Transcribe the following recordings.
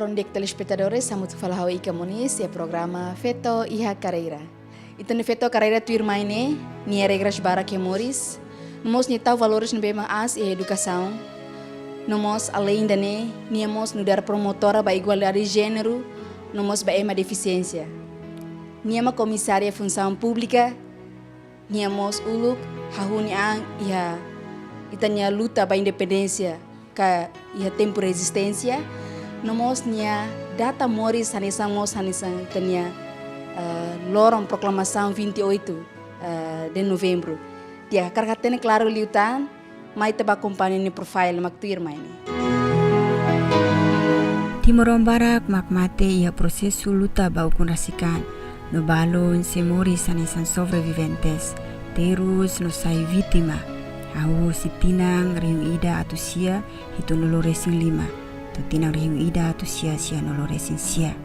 Loron dek telespectadores, estamos falando hoje com Moniz e o programa Feto Iha Carreira. Então, no Feto Carreira tu irmãine, ni regras bara que Moris, nós ni tahu valores no bema as e educação, nós além da ni nós no dar promotora ba igualdade de gênero, nós ba ema deficiência. Ni ema comissária função pública, ni nós uluk hahuni ang iha itanya luta ba independência ka iha tempo resistência. Nós nia data Moris hanisang tania lorong proclamação 28 de novembro. Dia karkatene claro liutan, mai teba acompanha ni profile mak tuir mai ni. Timor Barak makmate ia prosesu luta ba ukunrasikan no balon se Moris hanisang sobreviventes terus no sai vítima. Au si tinang riu ida atusia hitu noloresin 5. Tinang riu ida tu sia noloresin sia.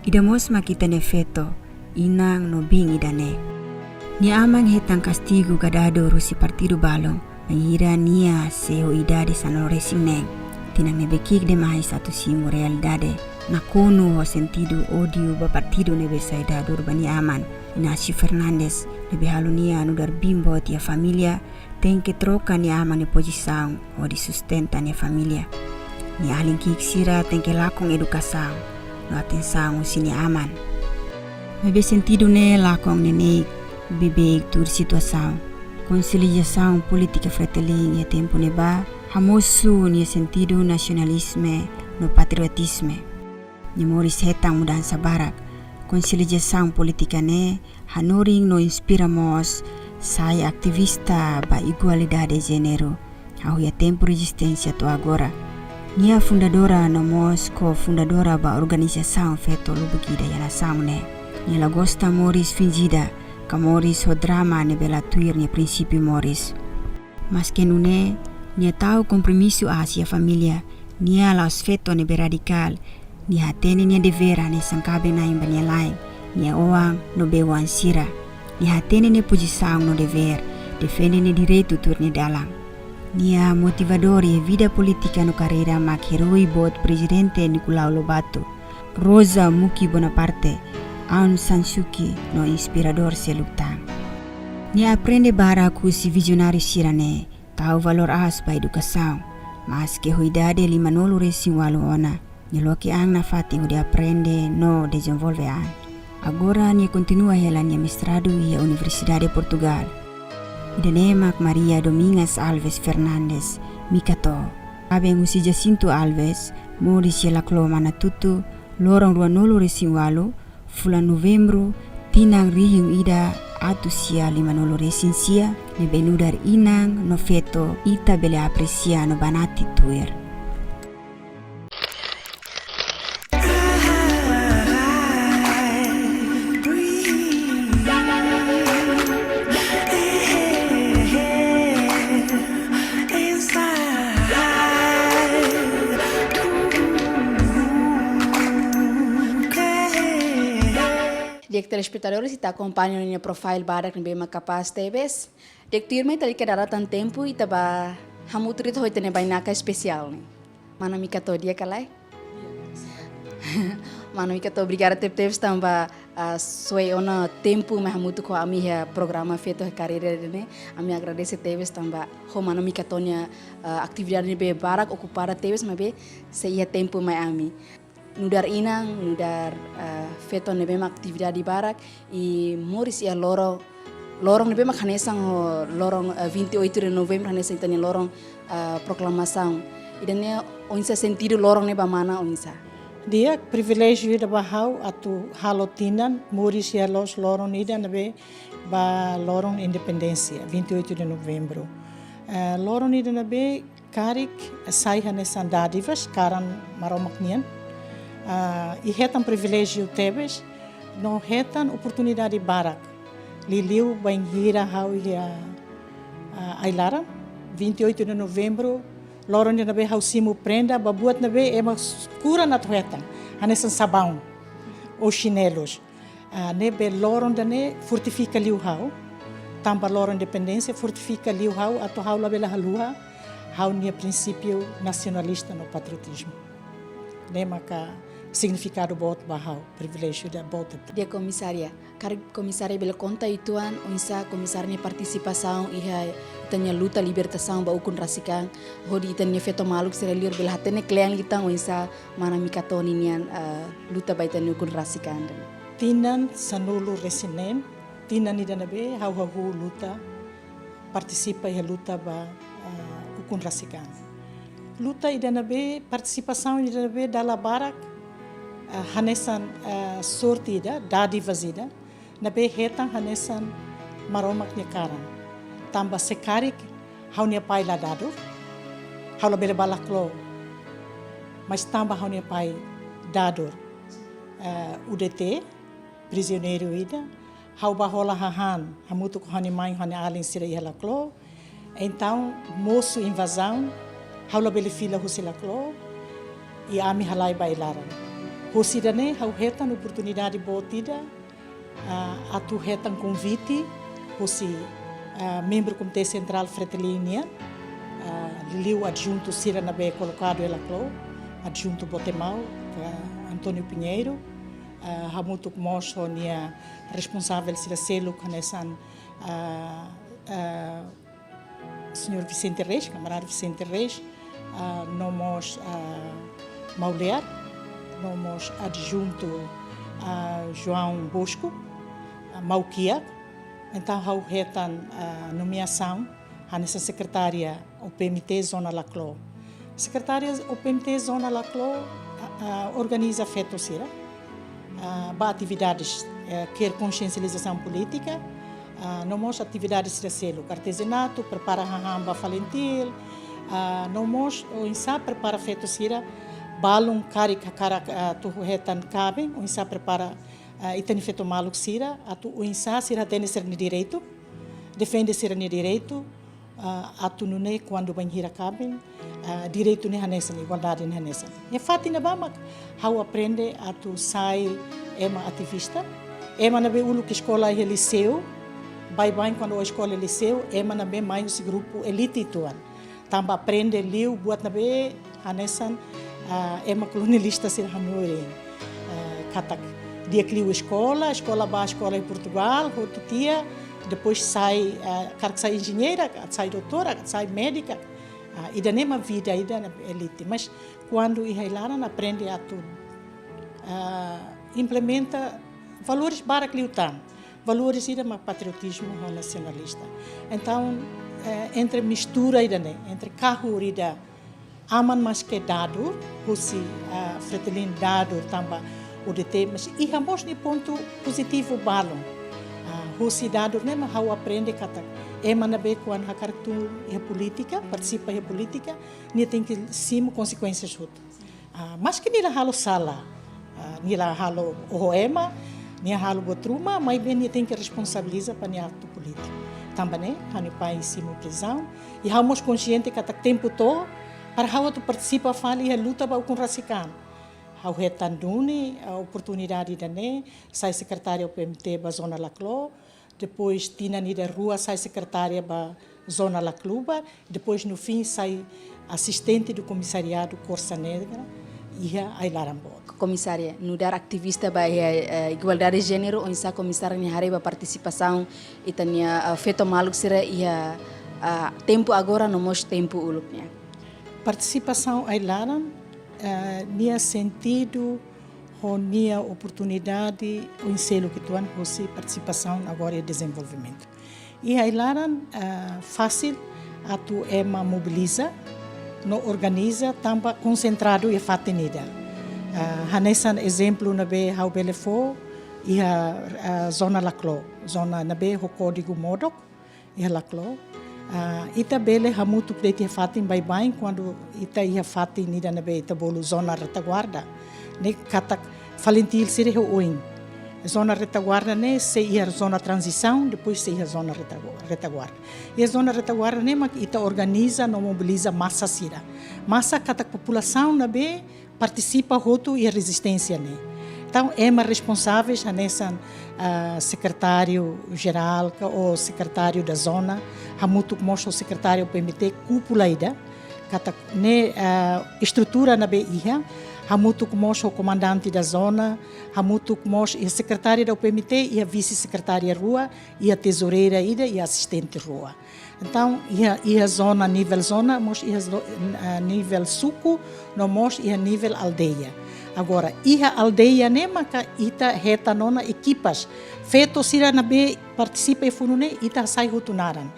Ida mos makita ne feto, inang no bing ida ne. Ni amang hetang castigo gadado rusi partido balong, mengira nia seo ida de sanoresin neng. Tinang ne bekik de mai satu simu realidade. Nakono ho sentido odio ba partido ne besaida durbani aman. Inacio Fernandes ne behalo nia anudar bimbo tia familia, ten que troca ni aman ne posição o de sustenta ne familia. Ni alin kiksira tem que lá com educação, no atenção sini aman. Mebe sentido ne lá com nenei bebe tur situação, conciliação política freteling e tempo neba, hamosu ni sentido nacionalisme no patriotisme. Ni Moris hetang mudança barak, conciliação política ne hanoring no inspiramos sai aktivista ba igualdade de gênero, au ya tempo resistência to agora. Nia fundadora nomos co-fundadora ba organização Feto Lubukida ya nação ne. Nia lagosta Moris fingida, ka Moris ho drama ne bela tuir ne princípio Moris. Mas que nune, nia tahu compromisso asia família, nia laos Feto ne beradical, nia hatene nia devera ne sangkabe na imba nia lain, nia oang no bewan sira, nia hatene ne posição no dever, defende ne direito tur ne dalang. Nia motivador e vida política no carreira mak heroi bot presidente Nicolau Lobato, Rosa Muki Bonaparte, Aung San Suu Kyi no inspirador se lutang. Nia aprende bara ku si visionário sirane, tahu valor as ba educação, mas que huidade limanolo resin walu ona, niloki ang na fati de aprende no desenvolve an. Agora nia continua hela nia mestrado e a Universidade de Portugal. Idanemak Maria Domingas Alves Fernandes, Mikato, Abeng Usi Jacinto Alves, Moris Yelaklo Manatutu, Lorong Ruanolo Resinwalu, Fulan Novembro, Tinang Rihing Ida, Atusia Limanolo Resinsia, Nebenudar Inang, no Feto, Ita Bele Apresia no Banati Tuer. Dek telespectadores está acompanhando o profile barak bem capaz teves. Dek turma está que dará tanto tempo e taba hamutrit hoje tem bem naca especial né. Mana mika to dia kalai. Mana mika to obrigada teves tamba soe ona tempo mas hamutu ko a minha programa feito a carreira né. A minha agradece teves tamba ho mana mika tonya atividade be barak ocupada teves mas be seia tempo mais ami. Nudar inang, nudar feto nebe mak atividade barak e Moris ia lorong nebe mak hanesang lorong 28 de novembro hanesang tani lorong proclamação. E dane onsa sentido lorong neba mana onsa. Dia privilégio da bahau atu halotinan Moris ia los lorong nida nebe ba lorong independência 28 de novembro. Lorong nida nebe karik sai hanesang dadivas karan maromaknian. E retam privilégio teves, não retam oportunidade barak. Liliu bem hira hau ia ailara 28 de novembro, loron na be hau simu prenda, babuat na be ema cura na retam, hanesan sabão ou chinelos. Ne be loron da ne fortifica liu hau, tamba loron independência fortifica liu hau, ato hau la bela halua, hau nia princípio nacionalista no patriotismo. Ne maka significado bot bahau, privilégio da bota. Dia komisaria, kar komisaria bela conta ituan, unsa komisaria participação e itanya luta libertação ba ukun rasikan, hodi itanya feto maluk sira lir bela hatene kleang litang unsa mana mikatoni nian luta ba itanya ukun rasikan. Tinan sanulu resinem, tinan ida nabe hau luta, participa e luta ba ukun rasikan. Luta ida nabe, participação ida nabe dala barak, hanesan sortida, dadivazida, nabe hetan hanesan maromak nya karan. Tamba sekarik, hau nya pai ladado, hau la bela balaklo, mas tamba hau nya pai dador, UDT, prisioneiro ida, hau bahola hahan, hamutu ko hani mãe, hani alin sira ia laklo, então moço invasão, hau la bela fila husila klo, e ami halai bailaran. Hosidane, hau hetan oportunidade botida, atu hetan convite, hosi membro Comitê Central Fretilínea, liu adjunto Sira Nabe colocado ela clo, adjunto Botemau, Antônio Pinheiro, hamutu moço nia responsável Sira Selo canesan senhor Vicente Reis, camarada Vicente Reis, nomos Maulear, nomos adjunto João Bosco, Mauquia, então hau hetan nomeação nessa secretária o PMT Zona Laclo. Secretária o PMT Zona Laclo organiza feto sira, ba atividades quer consciencialização política, nomos atividades de selo, artesanato, prepara hamba falentil, nomos o insa prepara feto sira, balon kari kakara tu hetan cabem, o insa prepara itani feto maluk sira, atu o insa sira tem ser ni direito, defende ser ni direito, atu nune quando banhira cabem, direito ni hanesan, igualdade ni hanesan. E fati na bamak, hau aprende atu sai ema ativista, ema na be ulu que escola e liceu, vai quando a escola é liceu, ema na be mais grupo elite tuan. Tamba aprende liu buat na be hanesan, ema colonialista ser hanurin, katak. Dia criou escola ba escola em Portugal, outro dia, depois sai, cara sai engenheira, sai doutora, sai médica, e da mesma vida ainda na elite. Mas quando Ihailaran aprende a tudo, implementa valores para cliutan, valores ainda mais patriotismo nacionalista. Então, entre mistura ainda entre carro ainda aman mais que dado, se fretilin dado também o DT, mas e ambos ni ponto positivo balon. Hosi dado nem mas how aprende kata. Emana be quando a cartu e política, participa e política, ni tem que sim consequências hut. Mas que ni la halo sala, ni la halo oema, ni halo botruma, mas bem ni tem que responsabiliza para ni ato político. Também, hani pai sim prisão, e hamos consciente kata tempo to para how tu participa fali e luta ba com racican. Hau retandune a oportunidade da ne, sai secretária do PMT ba Zona Laclo, depois tina ni da rua sai secretária ba Zona Lacluba, depois no fim sai assistente do comissariado Corsa Negra e a Ailarambo. Comissária, no dar ativista ba igualdade de gênero, onde sa comissária ni hareba participação e tania feto maluk sira e tempo agora no mos tempo ulupnya. Participação Ailaram nia sentido ou nia oportunidade o ensino que tuan fosse participação agora e desenvolvimento. E Ailaran fácil a tu ema mobiliza, no organiza, tamba concentrado e fatenida. Hanesan exemplo na be how belefo e a zona laclo, zona na be o código modok e laclo. Ita bele hamutu preti fatin bye quando ita ia fatin nida na be ita bolu zona retaguarda ne katak falentil sire ho oin zona retaguarda ne se ia zona transição depois se ia zona retaguarda e a zona retaguarda ne mak ita organiza no mobiliza massa sira massa katak população na be participa roto e a resistência ne. Então, é uma responsável nessa secretário-geral ou secretário da zona, hamutu mostra o secretário PMT cúpula ida, kata ne estrutura na BIA, Hamutu kumos o comandante da zona, hamutu kumos a secretária da UPMT e a vice-secretária rua e a tesoureira ida e a assistente rua. Então, e a zona, nível zona, mos a nível suco, nós e a nível aldeia. Agora, e a aldeia nema ka ita reta nona equipas. Feto sira na be participa e funune ita sai hutunaran.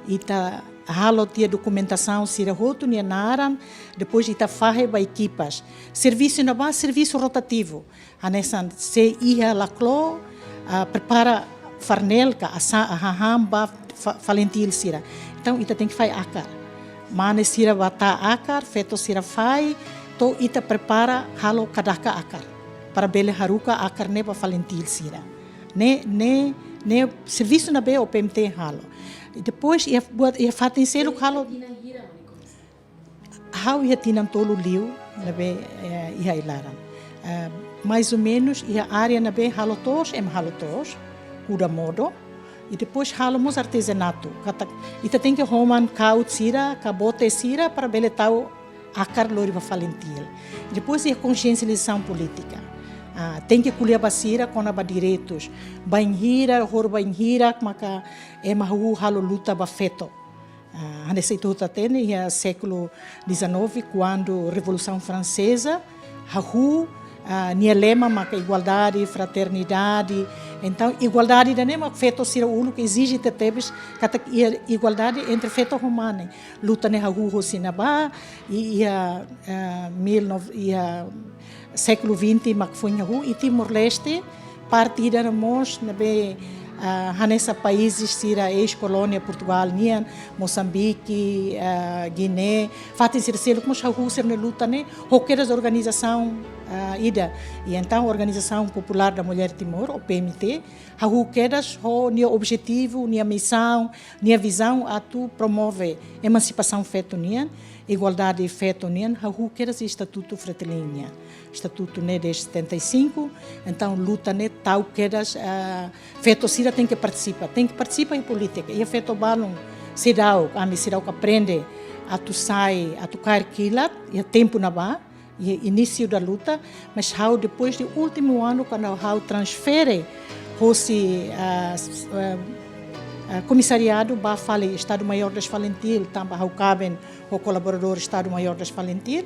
Ita halo tia documentação sira hotu nia naran, depois ita fahe ba equipas. Serviço na ba serviço rotativo. Anesan se ia laclo prepara farnel ka a hamba falentil sira. Então ita tem que fazer akar. Mane sira bata akar, feto sira fai, to ita prepara halo kadaka akar. Para bele haruka akar ne ba falentil sira. Ne serviço na be o PMT halo. E depois ia fatin selo halo. How ia tinam tolo liu na be ia ilaran. Mais ou menos ia área na be halo tos kuda modo. E depois halamos artesanato. Ita tem que roman kaut sira, kabote sira para bele tau akar lori ba falentil. E depois ia consciencialização política. Tem que colher basira com a direitos. Banhira, banhira, maka mahu halo luta ba feto. Nesse tudo tem século XIX, quando a Revolução Francesa, hahu nia lema maka igualdade, fraternidade. Então, igualdade da nema feto sira ulo que exige tetebes kata igualdade entre feto romane. Luta ne hahu hosinaba e século XX makfunha hu e Timor-Leste partida na mos na be nessa países sira ex-colônia Portugal nian Moçambique Guiné fatem ser selo como hu ser na luta ne hoqueiras organização ida e então a Organização Popular da Mulher Timor o PMT hu quedas ho nia objetivo nia missão nia visão a tu promove emancipação feto nian igualdade feto nian hu quedas estatuto fretilínea estatuto né desde 75 então luta né tal quedas feto sira tem que participar em política e feto balon sidau que aprende a tu sai a tu cair quilat e tempo na ba e início da luta mas how depois do último ano quando how transfere fosse comissariado ba fale Estado Maior das Falentil também how cabem o colaborador Estado Maior das Falentil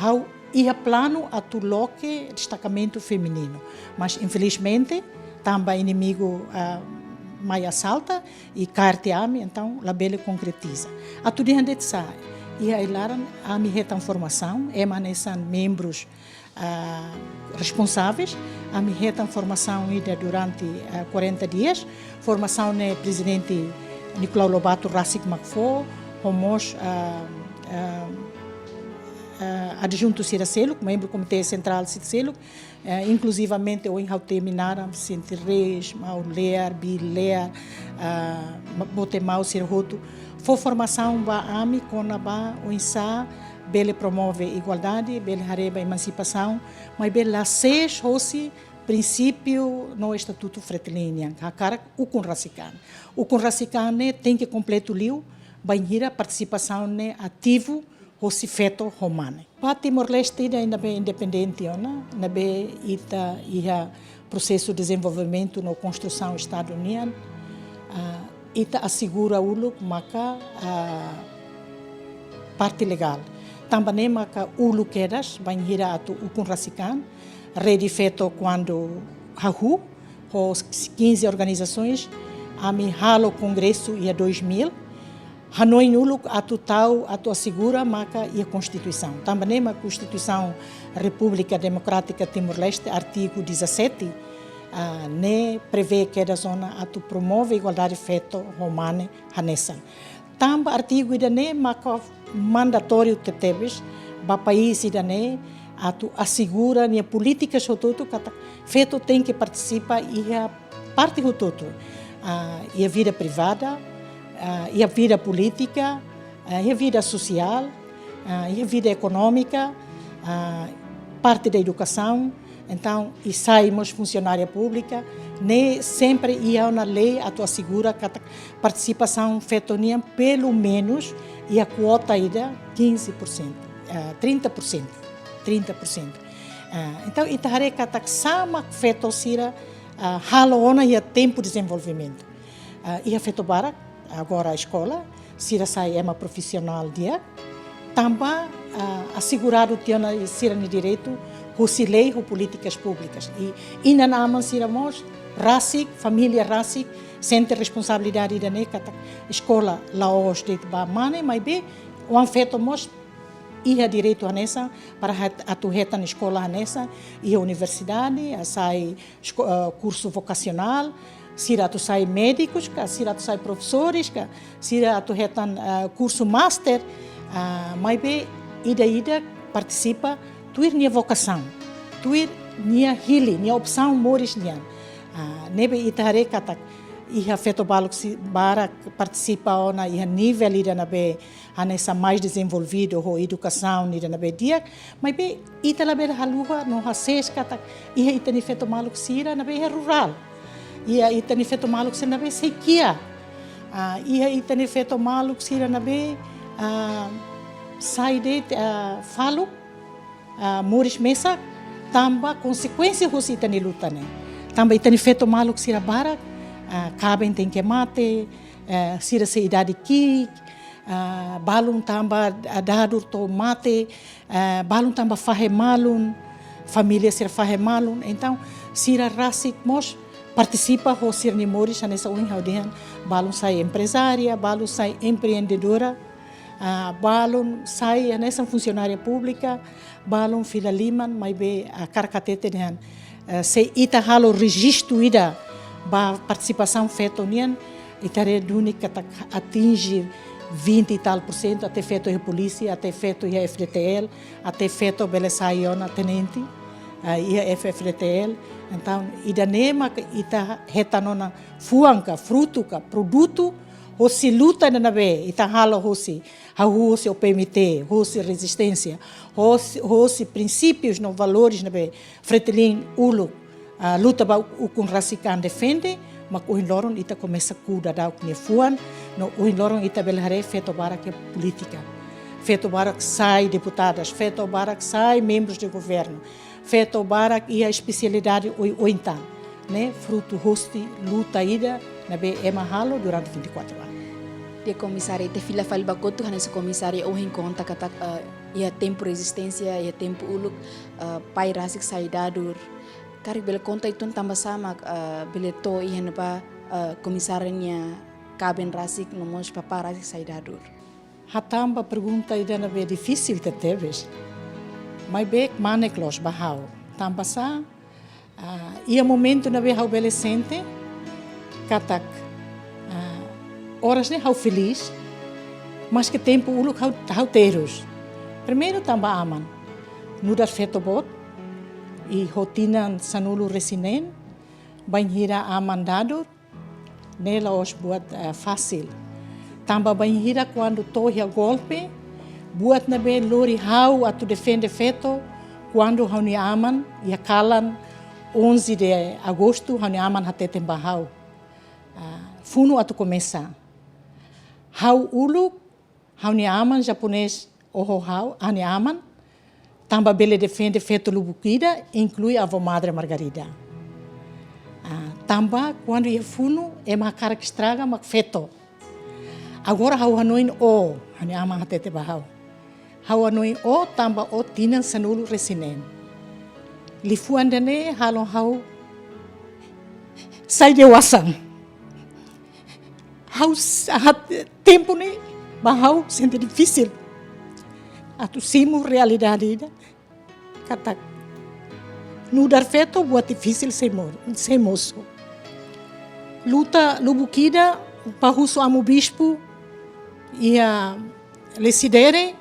how ia plano a tu loque destacamento feminino mas infelizmente também inimigo mais assalta e carteame então a bela concretiza a tu de sai e aí lá a minha formação emanessan membros responsáveis a minha formação ida durante 40 dias formação né presidente Nicolau Lobato Rassik Makfo homos adjunto Siracelo, membro do Comitê Central Siracelo, inclusivamente o enhau terminaram Sintirres, Mauler, Biler, Botemau, Sirroto, foi formação ba ami com a ba o insa bele promove igualdade, bele hareba emancipação, mas bele lá seis hoje princípio no estatuto fretilínea, a cara o Conracican tem que completo liu, banhira participação né ativo hoje feto romane. Para Timor-Leste ainda bem independente, na be ita ia processo de desenvolvimento na construção Estado União, ita assegura ulo maka parte legal. Também maka ulo quedas banhira atu o Conracican, rede feto quando hahu os 15 organizações a mi halo congresso ia 2000 Hanoi nulo atu assegura marca e a Constituição. Também a Constituição República Democrática Timor-Leste, artigo 17, ne prevê que a zona atu promove a igualdade feto romane hanessan. Também artigo ida ne marca mandatório tetebes, ba país ida ne atu assegura ne políticas hototo kata feto tem que participar e a parte hototo e a vida privada e a vida política, e a vida social, e a vida econômica, parte da educação. Então, e saímos funcionária pública, nem sempre ia na lei a tua segura que a participação fetonia pelo menos e a quota ida 15%, 30%. Então, itahare katak sama feto sira halo ona ia tempo de desenvolvimento. Ia feto barak, agora a escola, sira sai uma profissional dia, também assegurado tiana sira ni direito, husi lei ou políticas públicas. E ina naman sira mos, rasik, família rasik, sente responsabilidade da katak escola laos de ba mane, mas be, o feto mos ia direito a nessa para atuar na escola nessa e a universidade a sai curso vocacional sira tu sai médicos sira tu sai professores sira atuar curso master mas be ida participa tuir nia vocação tuir nia hili nia opção moris nia nebe itare katak ia feto balok bara participa ona ia nível ida na be anessa mais desenvolvido ou educação ida na be dia mas be ita la be halua no hases kata ia ita ni feto malok sira na be rural ia ita ni feto malok sira na be sequia ia ita ni feto malok sira na be sai de falo moris mesa tamba consequência hos ita ni luta né tamba ita ni feto malok sira bara cabem tem que mate, sira se idade kik, balun tamba dadur to mate, balun tamba fahe malun, família sira fahe malun, então sira rasik mos participa ho sir ni moris nessa uin haudian, balun sai empresária, balun sai empreendedora, balun sai nessa funcionária pública, balun fila liman, mas be a carcatete dehan, se ita halo registro ida ba participação feita união e tare única atinge 20 e tal %, até feito a polícia, até feito a FDTL, até feito a Belessaiona tenente, e a FFDTL. Então, ida nema ita retanona fuanca, frutuca, produto, ou se luta na be, ita hala hosi, o PMT, hosi resistência, hosi princípios no valores na be, fretilin ulo. Luta ba ukun rasikan defende mak uhin lorong ita começa cuda da ukne fuan no uhin lorong ita belhare feto barak é política feto barak sai deputadas feto barak sai membros de governo feto barak e a especialidade ointa né fruto hosti luta ida na be mahalo durante 24 anos de comissário te fila fal bakotu hanese comissário o hin conta kata ia tempo resistência ia tempo uluk pai rasik saidadur Kari bela conta itu tambah sama bela to ihan ba komisarnya Kaben Rasik nomos papa Rasik Saidadur. Hatamba pergunta ida na be difícil que teves. Mas be manek los bahau. Tamba sa ia momento na be hau belesente katak horas ne hau feliz mas que tempo uluk hau teros. Primeiro tamba aman. Nudar feto bot e rotina sanulu resinen, banhira amandado, nela os buat fácil. Tamba banhira quando torre a golpe, buat na be lori hau atu defende feto, quando hauni aman e a calan 11 de agosto hauni aman até tembahau. Funo atu começa. Hau ulu hauni aman japonês oho hau hauni aman. Tamba bele defende feto lubukida, inclui a avó madre Margarida. Tamba, quando ia funo, é uma cara que estraga, mas feto. Agora, hau hanoin o, hani ama hatete bahau. Hau hanoin o, tamba o tinan sanulu resinen. Lifuan dane, halon hau, sai de wasang. Hau, tempo ne, bahau, sente difícil. Atu simu realidade ida katak nudar feto buat difícil sem moço luta lubukida pahuso amu bispo ia lesidere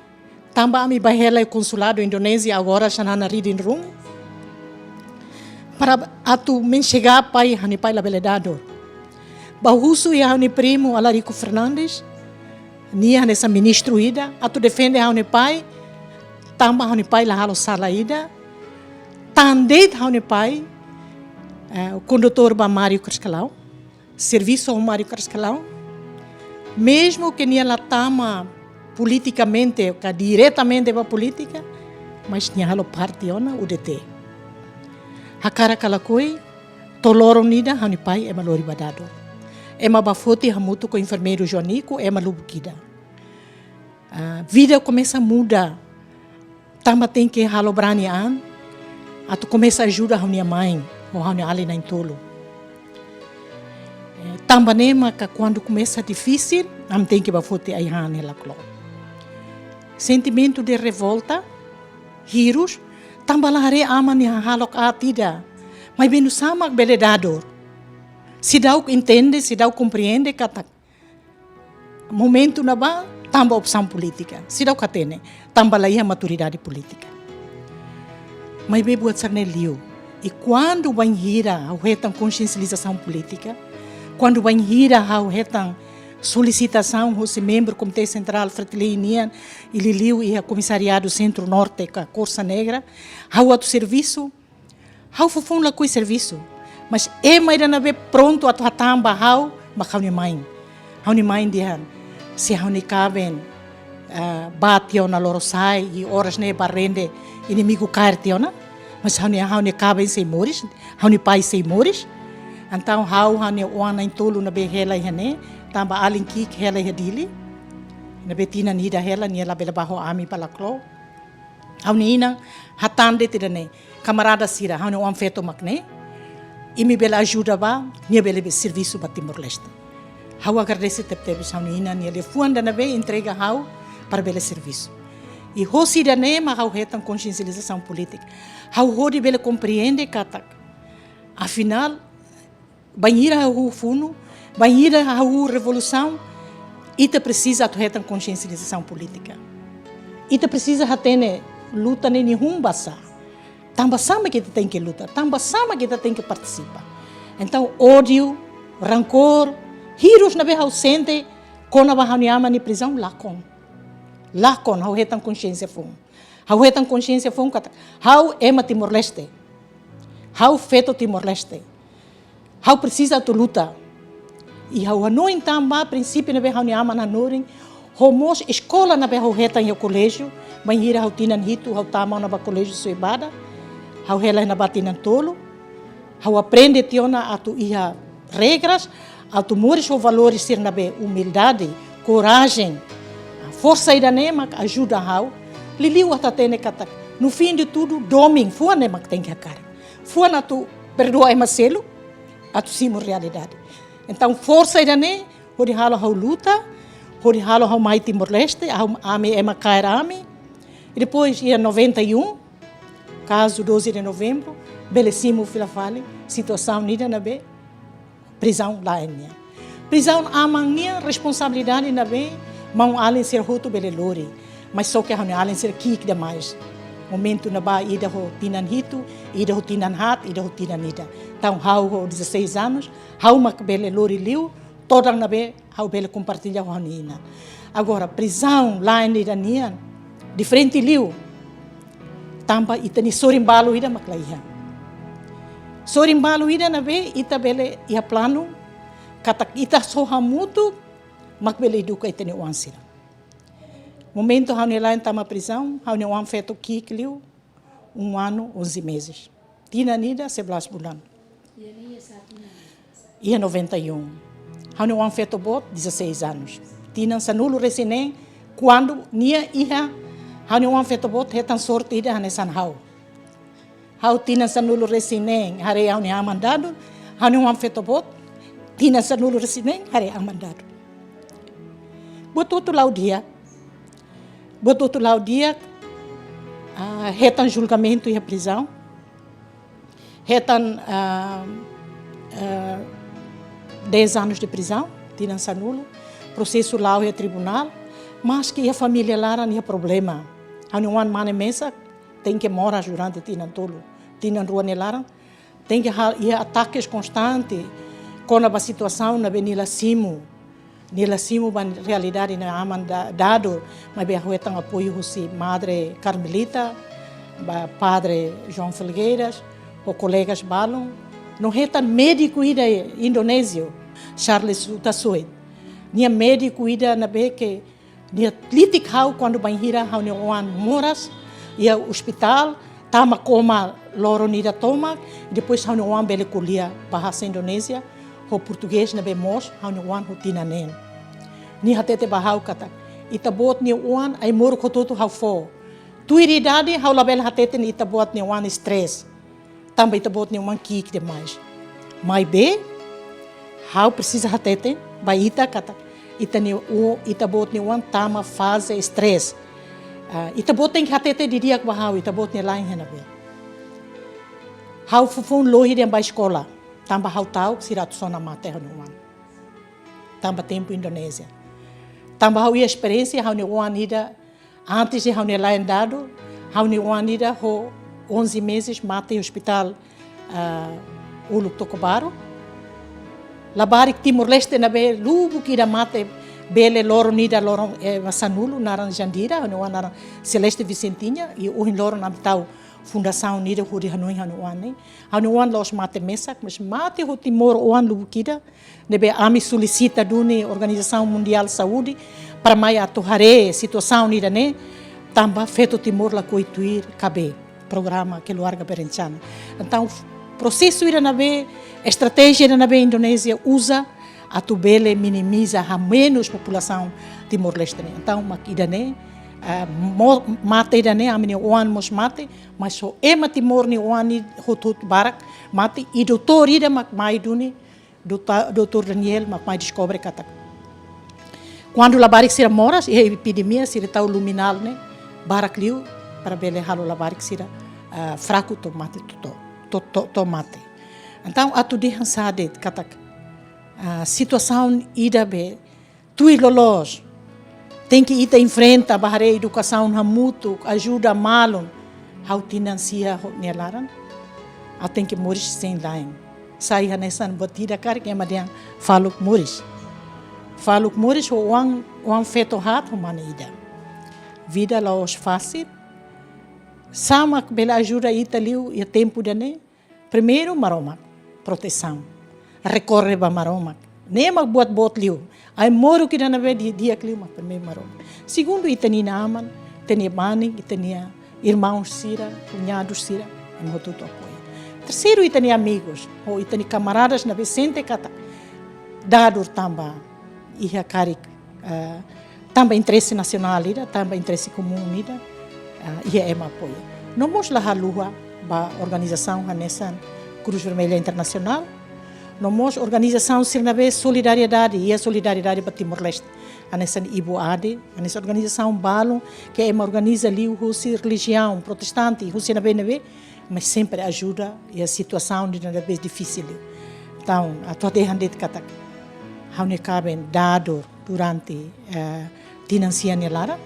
tamba ami bahela consulado Indonésia agora chanana reading room para atu menchegar pai hani pai la beledado bahuso ia hani primo Alarico Fernandes nia nessa ministro ida, atu defende haune pai, tamba haune pai la halo sala ida, tandet haune pai, o condutor ba Mário Cascalão, serviço ao Mário Cascalão, mesmo que nia la tama politicamente, diretamente ba política, mas nia halo parte ona UDT. Hakara kalakoi, toloro nida hani pai ema lori badado. Ema bafoti hamutu com o enfermeiro Joanico, ema lubukida. Vida começa a mudar. Tamba tem que halo brani an, atu começa a ajudar a minha mãe, ou a minha ali na entolo. Tamba nema que quando começa difícil, am tem que bafoti ai hane la clo. Sentimento de revolta, hirus, tamba lahare ama ni halok atida, mas bem no sama beledador. Se dá o entende, se dá o compreende, kata momento na ba tamba opção política. Se dá o catene, tamba lá a maturidade política. Mas bem buat sarne liu. E quando vai hira ao retam consciencialização política, quando vai hira ao retam solicitação aos membros do Comitê Central Fretilinian e liu e a Comissariado Centro-Norte com a Corsa Negra, ao outro serviço, ao fofão lá com o serviço. Mas é mais na vez pronto a tamba how mas how ni mãe dihan se how ni caben batio na lorosai e horas ne barrende inimigo cartio na mas how ni caben sem moris how ni pai sem moris então how ni oana em tolo na behela hene tamba alin kik hela hedili na betina nida hela ni la bela baho ami palaklo how ni ina hatande tidane camarada sira how ni oan feto makne e me bela ajuda ba, nia bela serviço para Timor-Leste. Hau agradece tep são nina nia le fuanda na be entrega hau para bela serviço. E hosi da ne ma hau retam consciencialização política. Hau hodi bela compreende katak. Afinal, banheira hau funo, banheira hau revolução, ita precisa tu retam consciencialização política. Ita precisa hatene luta ne nihum basa. Tamba sama kita tem que lutar, tamba sama kita tem que participar. Então, ódio, rancor, hirus na beha ausente, quando a bahaniama ni prisão, lakon, hau retam consciência fun. Hau retam consciência fun, hau ema Timor-Leste, hau feto Timor-Leste, hau precisa tu luta. E hau anoin tamba, princípio na beha niama na norin, homos escola na beha retam e o colégio, banhira hau tinan hito, hau tama na ba colégio suibada, hau hela na batinan tolo, hau aprende tiona a tu ia regras, a tu mores o valores ser na be humildade, coragem, a força ida nema ajuda hau, liliu ata tene katak. No fim de tudo, doming, fua nema que tem que acar. Fua na tu perdoa emacelo, a tu simo realidade. Então, força ida ne, hori halo hau luta, hori halo hau mai Timor-Leste, hau ame ema cair ame, e depois ia 91, caso 12 de novembro, belecimo filafale, situação nida na be, prisão lá em minha. Prisão amang minha responsabilidade na be, mão além ser roto belelori, mas só que a além ser kik demais. Momento na ba ida ho tinan hito, ida ho tinan hat, ida ho tinan nida. Então hau ho 16 anos, hau mak belelori liu, toda na be, hau bele compartilha ho nina. Agora prisão lá em nida nia, diferente liu. Tamba ita ni sorimbalo ida maklaiha. Sorimbalo ida na be ita bele ia plano katak ita soha mutu makbele educa ita ni uansira. Momento hau ni lá em tama prisão, hau ni uan feto kikliu 1 ano 11 meses. Tina nida 11 bulan. Ia 91. Hau ni uan feto bot 16 anos. Tina sanulo resine quando nia iha hau ni uang feto bot hetan sorte ida hanesan hau. Hau tina sanulo resineng hare hau ni amandado, hau ni uang feto bot tina sanulo resineng hare amandado. Botutu lau dia, hetan julgamento e a prisão, hetan 10 anos de prisão, tina sanulo, processo lau e a tribunal, mas que a família lá não tinha problema. Há um ano mana mesa tem que morar durante tinan tolo, tinan rua nelara, tem que ir ataques constantes com a situação na benila simo ban realidade na aman dado, mas bem huetang apoio si madre Carmelita, padre João Felgueiras, o colegas balon, não hetan médico ida indonésio, Charles Utasoid, nia médico ida na be que nia litik hau quando banhira hau ni oan moras ia hospital tama koma loro nida toma, depois hau wan bele kuliah bahasa Indonesia, ho português na be mos, hau wan ho tina nen. Ni hatete bahau kata, ita bot ni wan ai moro kototo hau fo. Tuiridade hau label hatete ni ita bot ni wan stress. Também ita bot ni wan kik demais. Mai be, hau precisa hatete, ba ita kata, ita bot ni wan tama fase stress. Ita bot tem que hatete di dia bahau, ita bot ni lain hena be. Hau fufun lohi dem ba escola, tamba hau tau sirat sona mate hau wan. Tamba tempo Indonésia. Tamba hau ia experiência hau ni wan ida antes de hau ni lain dado, hau ni wan ida ho 11 meses mate hospital Uluk Tokobaro. Labarik Timor-Leste na be lubu kira mate bele loro nida loro Masanulu naran Jandira, hau naran Celeste Vicentinha e o loro na tau fundação nida huri hanoi hanuane. Hanuan los mate mesak, mas mate ho Timor oan lubu kira. Nebe ami solicita duni Organização Mundial de Saúde para mai atuhare situação nida ne tamba feito Timor la coituir cabe programa que luarga berencana. Então processo ira na be estratégia ira na be Indonésia usa a tubele minimiza a menos população Timor-Leste. Então makida ne mate ira ne amini oan mos mate, mas so ema Timor ni oan ni hotut barak mate e doutor ira mak mai duni doutor Daniel mak mai descobre kata. Quando labarik sira moras e epidemia sira tau luminal ne barak liu para bele halo labarik sira fraco tomate tomate. Então atu de hansade kata situação ida be tui lolos tem que ita enfrenta bahare educação hamutu ajuda malon hau financia nelaran a tem que morir sem lain sai hanesan batida kar que madian faluk moris ho wan feto hat humana ida vida los fácil sama bela ajuda ita liu e tempo dane primeiro maroma proteção recorre ba maroma nem mag buat liu ai moro que dana be dia liu mas primeiro maroma segundo ita ni naman tenia mani tenia irmãos sira cunhados sira em tudo apoio terceiro ita ni amigos ou ita ni camaradas na Vicente kata dadur tamba ia karik tamba interesse nacional ida tamba interesse comum ida ia ema apoio não mos la halua ba organização hanesan Cruz Vermelha Internacional não mos organização sirnabe solidariedade e a solidariedade para Timor-Leste hanesan Ibu Ade hanesan organização balon que ema organiza ali o religião protestante russa na BNB mas sempre ajuda e a situação de na vez difícil então a toda handet kata haune caben dado durante financia nelara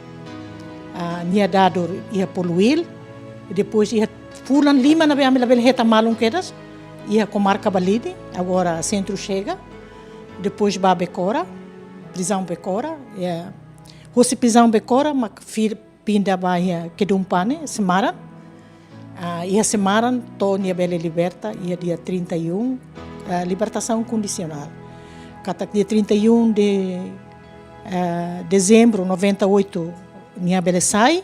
nia dado ia poluir depois ia fulan lima na beamela belheta malum quedas ia comarca Balide agora centro chega depois ba Becora prisão Becora Rossi prisão Becora mak fir pinda ba ia Kedumpane Semaran ia Semaran to nia bele liberta ia dia 31 libertação condicional kata dia 31 de dezembro 98 nia bele sai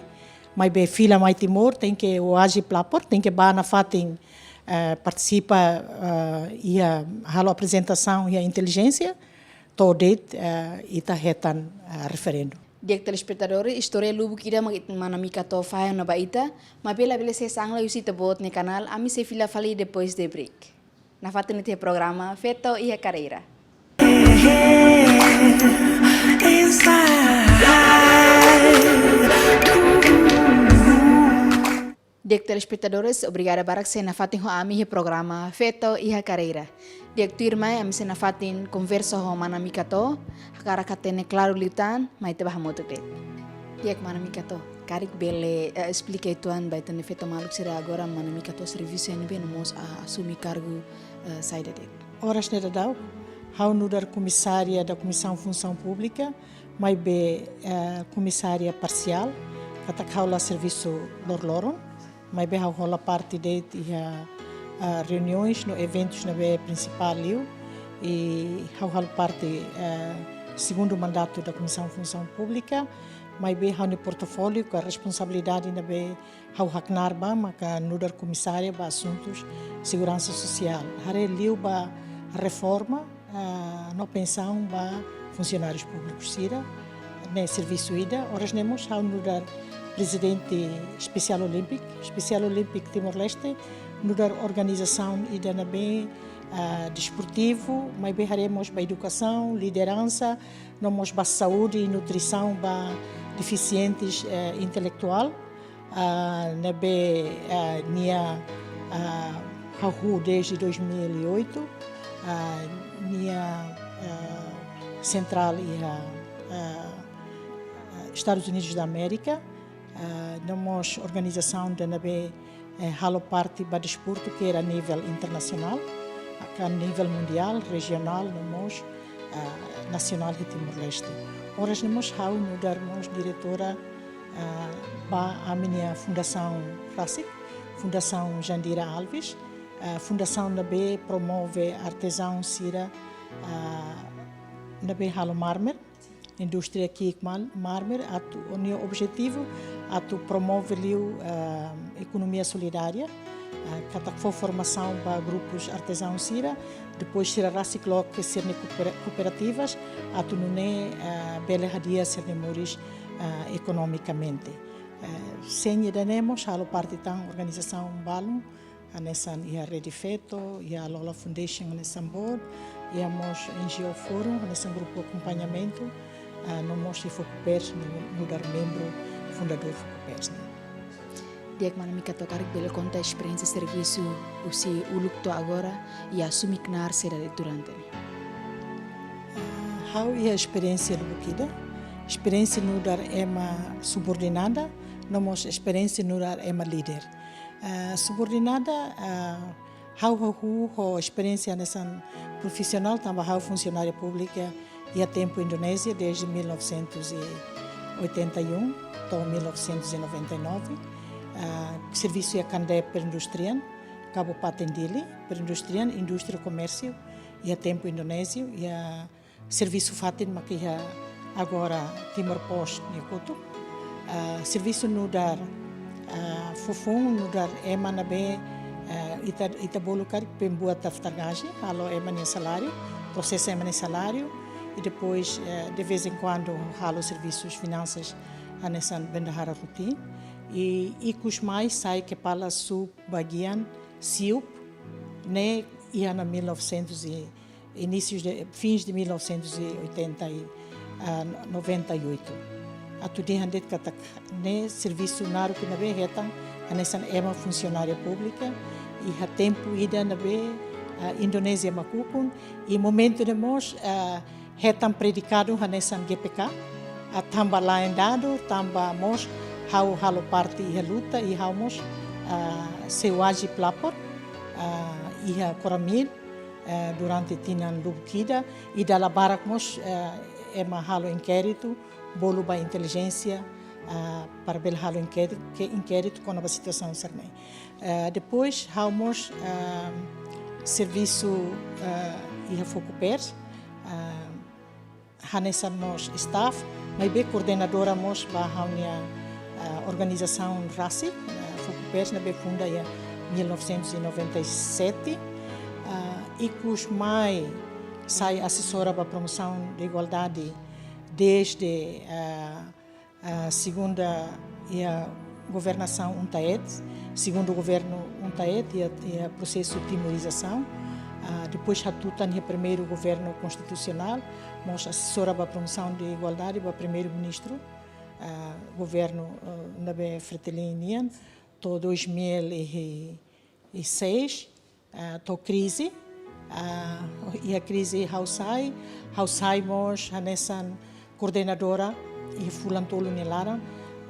mas be fila mai Timor tem que o agi plapor tem que ba na fatin participa ia halo apresentação e a inteligência todo ita retan referendo Diak telespectadores, história lubu kira manamika to fai na baita, mas bela se sangla usi tebot ne canal, ami se fila fali depois de break. Na fata neste programa, Feto e a Carreira. Diak telespectadores, obrigada barak se na fatin ho ami he programa Feto e a Carreira. Diak tu irmã ami se na fatin conversa ho manamika to, hakara katene claro litan, mai te bahamoto klet. Diak manamika to, karik bele explica tuan baita ne Feto maluk sira agora manamika to serviço ene bem nos assumir cargo saída dele. Horas neda dau, hau nudar comissária da Comissão Função Pública, mai be comissária parcial, katak hau la serviço lorloron, mai be hau rola parte de reuniões no eventos na be principal liu e hau hal parte segundo mandato da Comissão de Função Pública, mas bem no portfólio com a responsabilidade na bem ao haknar ba maka nudar comissária ba assuntos segurança social. Hare liu ba reforma no pensão ba funcionários públicos sira ne serviço ida horas nemos ao nudar presidente especial olímpico Timor-Leste nudar organização ida na bem desportivo, mas bem haremos ba educação, liderança, nós ba saúde e nutrição ba deficientes intelectual, na bem nia hahu desde 2008, nia central e Estados Unidos da América, nós organização da na bem halo parte ba desporto que era a nível internacional, a nível mundial, regional, nós nacional de Timor-Leste. Horas nós darmos diretora ba a minha fundação RASIC, Fundação Jandira Alves, fundação na B promove artesão sira na B halo mármore, indústria aqui mármore, o meu objetivo atu promove economia solidária, que foi formação para grupos artesãos sira, depois sira reciclou que serem cooperativas, atu nune bela hadia serem moris economicamente. Sem idemos, halo parte da organização balum, nessa a Rede Feto, e a Lola Foundation nessa board, e a nós NGO Forum nessa grupo de acompanhamento, nós se focupers no dar membro fundador focupers. Dia que me tocar pela conta experiência serviço o se o lucto agora e assumir que na será durante. How é a experiência do Bukida? Experiência no dar é uma subordinada, nós experiência no dar é uma líder. Subordinada, how experiência nessa profissional, também how funcionária pública e a tempo Indonésia desde 1981 até 1999. Serviço é candé per industrian, cabo patendili per industrian, indústria comércio e a tempo indonésio e a serviço fatin makia agora Timor Post Nikoto. Serviço no dar fofon no dar ema na be ita bolo kar pembuat taftargagem, halo ema nem salário, processo ema nem salário e depois de vez em quando halo serviços finanças a nessa bendahara routine. E kus mais sai que pala sub bagian siup ne ia na 1900 e fins de 1998 atu de handet katak ne serviço naru que na be retan anesan ema funcionária pública e ha tempo ida na be Indonésia makupun e momento de mos retan predicado anesan GPK a tamba lain dado tamba mos halo parte e luta e hamos sewagi plapor e a coramil durante tinan lubkida e dala barak mos ema halo inquérito bolo ba inteligência para bel halo inquérito com a situação sarmei depois hamos serviço e a focupers hanesan mos staff mas be coordenadora mos ba haunia organização RASI, Focupers na funda em 1997 e cus mai sai assessora para a promoção da igualdade desde a segunda e a governação UNTAED, segundo governo UNTAED e a processo de timorização. Depois hatutan o primeiro governo constitucional, nós assessora para a promoção da igualdade para o primeiro-ministro. Governo na Fretilinian, to 2006, to crise, e a crise hausai-mos nessa coordenadora e fulantolo nelara,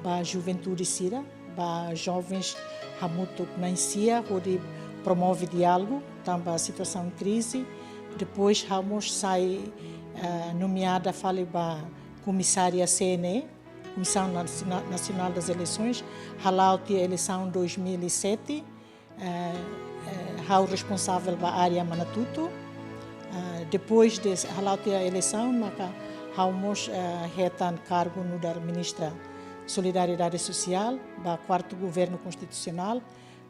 ba juventude sira, ba jovens hamuto nancia, onde promove diálogo, também a situação de crise, depois hamos sai nomeada fale ba comissária CNE, Comissão Nacional das Eleições, halauti a eleição 2007, hau responsável da área Manatuto, depois de halauti a eleição, Haumos retan cargo no dar ministra Solidariedade Social, ba quarto governo constitucional,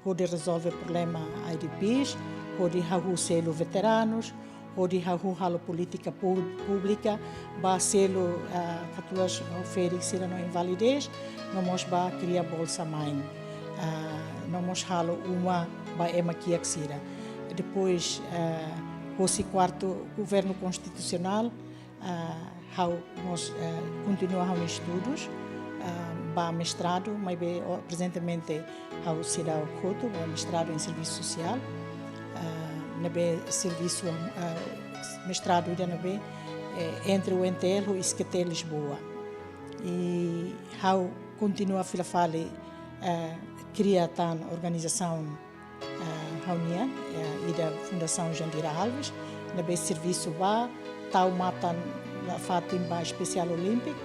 onde resolve problema IDPs, onde hahu selo veteranos, onde hahu halo política pública, ba selo catuas oferi sila no invalidez, nomos ba cria bolsa mãe, nomos halo uma ba ema kiak sira. Depois o quarto governo constitucional, nós continuamos estudos, ba mestrado, mas presentemente ao Cidade Couto, mestrado em serviço social, nabe serviço mestrado ainda nabe entre o Enterro e Esqueté Lisboa. E ao continua a filafale cria tan organização Raunia e da Fundação Jandira Alves, nabe serviço ba tal matan fatim ba especial olímpico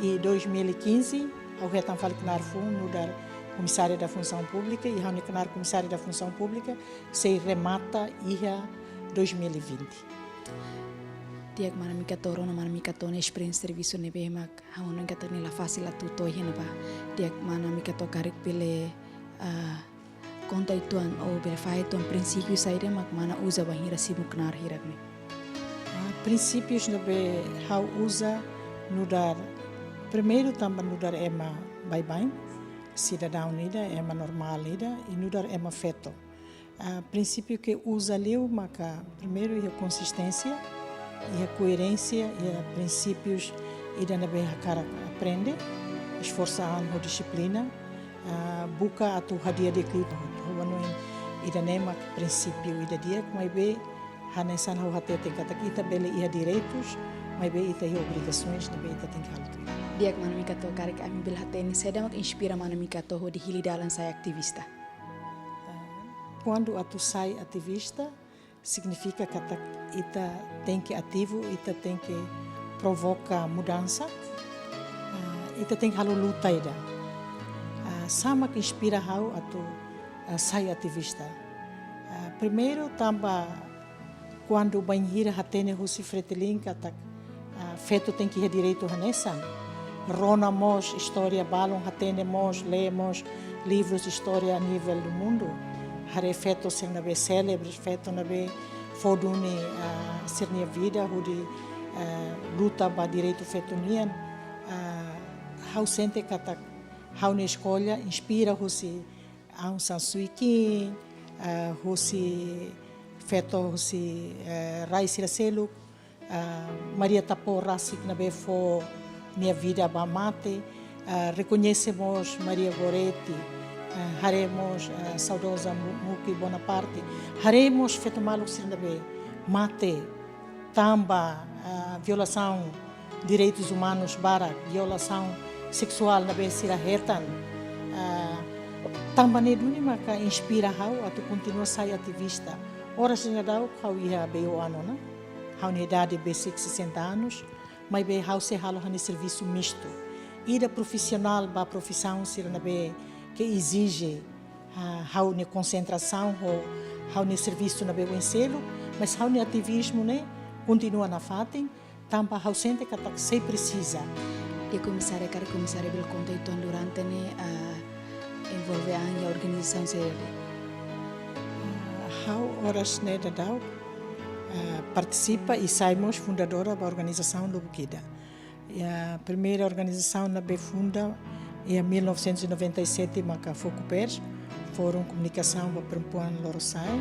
e 2015 ao retan falknar fundo dar comissário da função pública e ao comissário da função pública se remata ia 2020. Tiak mana mika toro na mana mika tone experiência serviço nebe mak haunu kata nila fácil atu to hina ba tiak mana mika to karik pile conta ituan ou bele fai tuan princípio saída mak mana usa ba hira simuknar hirak ni. Princípios nebe how usa no dar primeiro também no dar ema bem cidadão nida ema normal nida e no dar ema feto. Princípio que usa leu maka primeiro é a consistência e a coerência e a princípios e da nebe cara aprende esforçar a disciplina buka atu hadia de clip hoanoin e da nema princípio e da dia como be hanesan ho hatete kata kita bele ia direitos mas be ita ia obrigações nebe ita tem que alto. Diak mana mika to karik ami bil hateni seda mak inspira mana mika to ho di hili dalan saya aktivista. Quando atu sai ativista significa que ita tem que ativo, ita tem que provoca mudança, ita tem que luta ida. Sama que inspira hau atu sai ativista. Primeiro tamba quando banhira hatene husi fretelin kata feto tem que ter direito a nessa. Rona mos história balon hatene mos lemos livros de história a nível do mundo. Hare feto ser na vez célebres, feto na vez fodune ser minha vida, onde luta para direito feto nian, how sente kata how na escola inspira hosi Aung San Suu Kyi, hosi feto hosi Rai Siracelu, Maria Tapó Rasik na vez fo minha vida ba mate, reconhecemos Maria Goretti. Haremos saudosa Muki Bonaparte, haremos feito maluco sirnabe, mate, tamba, violação direitos humanos barak, violação sexual na vez sira retan, tamba ne duni maka inspira hau atu continua sai ativista. Ora singa dau hau ia beo ano na, hau ne idade be 60 anos, mas be hau se halo hani serviço misto, ida profissional ba profissão sira na be que exige how ne concentração ou how ne serviço na bebo enselo, mas how ne ativismo ne continua na fatem, tampa how sente que se precisa. E comissária cara comissária bil conta itu durante ne envolve a organização sede. How horas ne da dau participa e saímos fundadora da organização Lubukida. A primeira organização na be funda em 1997, maka Focupers, Fórum Comunicação para Perempuan Lorosai,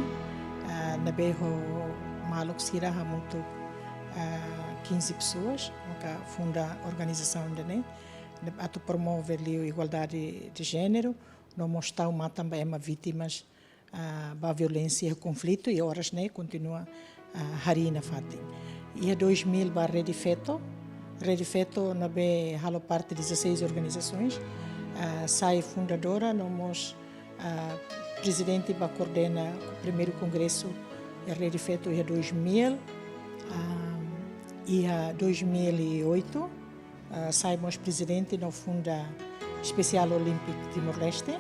na berro maluk siraha muito 15 pessoas, maka funda a organização dele, atu promove a igualdade de gênero, não mostrar uma também uma vítimas da violência e conflito e horas né continua harina fati. E 2000 ba Rede Feto na be halo parte de 16 organizações, sai fundadora, nós presidente ba coordena o primeiro congresso da Rede Feto em 2000 e 2008 saímos presidente no funda especial olímpico Timor-Leste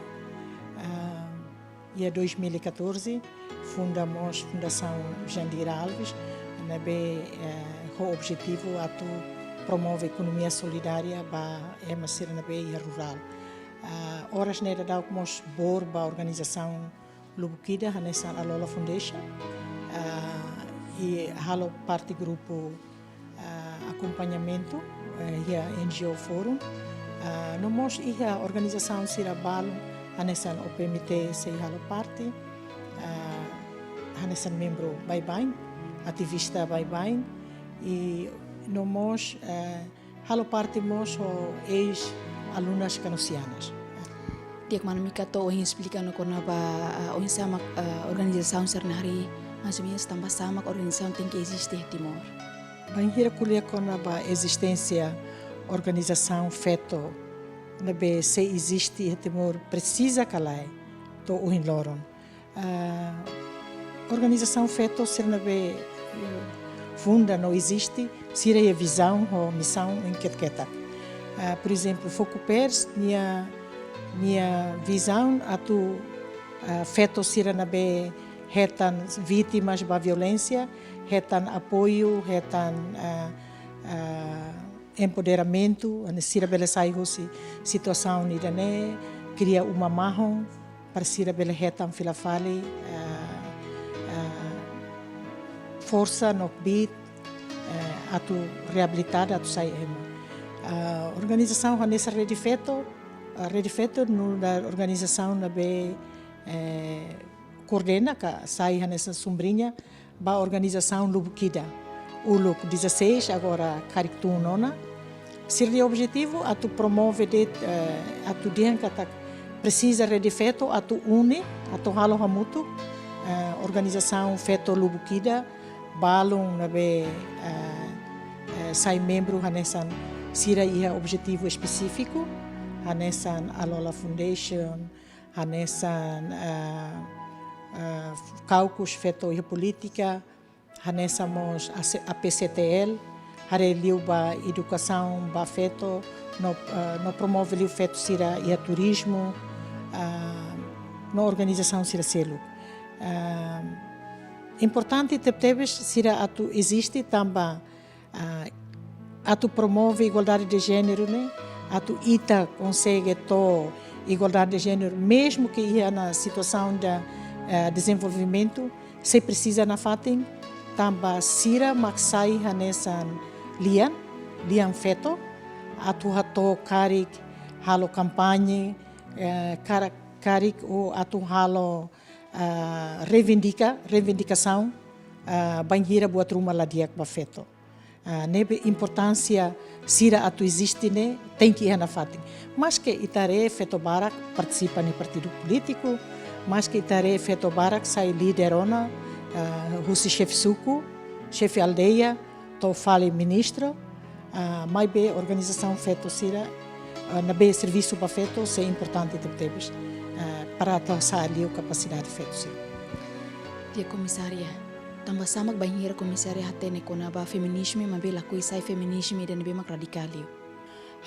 e 2014 fundamos Fundação Jandira Alves na be o objetivo atu promove economia solidária ba ema ser na beia rural. Horas nera dá como bor ba organização Lubukida nessa Alola Foundation e halo parte grupo acompanhamento e a NGO Forum. Nós e a organização Sirabalo nessa OPMT se halo parte nessa membro Bye ativista Bye e nós halo parte nós ex alunas canosianas. Dia kemana mika to ohin explicando kona ba ohin sama organização sernari masumia tambah sama organização tem que existir Timor. Banhira kuliah kona ba existência organização feto na be se existe Timor precisa calai to ohin loron. Organização feto ser na be funda não existe sira a visão ou missão em quetketa. Por exemplo, Foco Pers minha visão atu feto sira na be retan vítimas da violência, retan apoio, retan empoderamento, sira bela sai hoje situação nidane cria uma marrom para sira bela retan filafale força no bit atu reabilitada atu sai ema. Organização nessa rede feto no da organização na be coordena que sai nessa sombrinha ba organização Lubukida Uluk 16 agora Carictu nona seria objetivo atu promove de atu dian kata precisa rede feto atu une atu halo hamutu organização feto Lubukida balung na be sai membro nessa sira ia objetivo específico nessa Alola Foundation nessa caucus feto e política nessa mos a PCTL hare liu ba educação ba feto no promove liu feto sira e turismo no organização sira selo importante tebes sira atu existe também atu promove igualdade de gênero né atu ita consegue to igualdade de gênero mesmo que ia na situação de desenvolvimento se precisa na fatin também sira maksai nessa lian feto atu hato karik halo campanha karik o atu halo reivindicação banheira buat rumah ladiak ba feto nebe importância sira atu existe né tem que ir na fatin mas que itare feto barak participa no partido político mas que itare feto barak sai liderona husi chefe suku chefe aldeia to fale ministro mais be organização feto sira na be serviço ba feto se importante tebes para traçar ali a capacidade feto sira. Dia komisaria tambah sama banhira komisaria hatene kona ba feminisme mabe lakui sai feminisme dan be mak radicalio.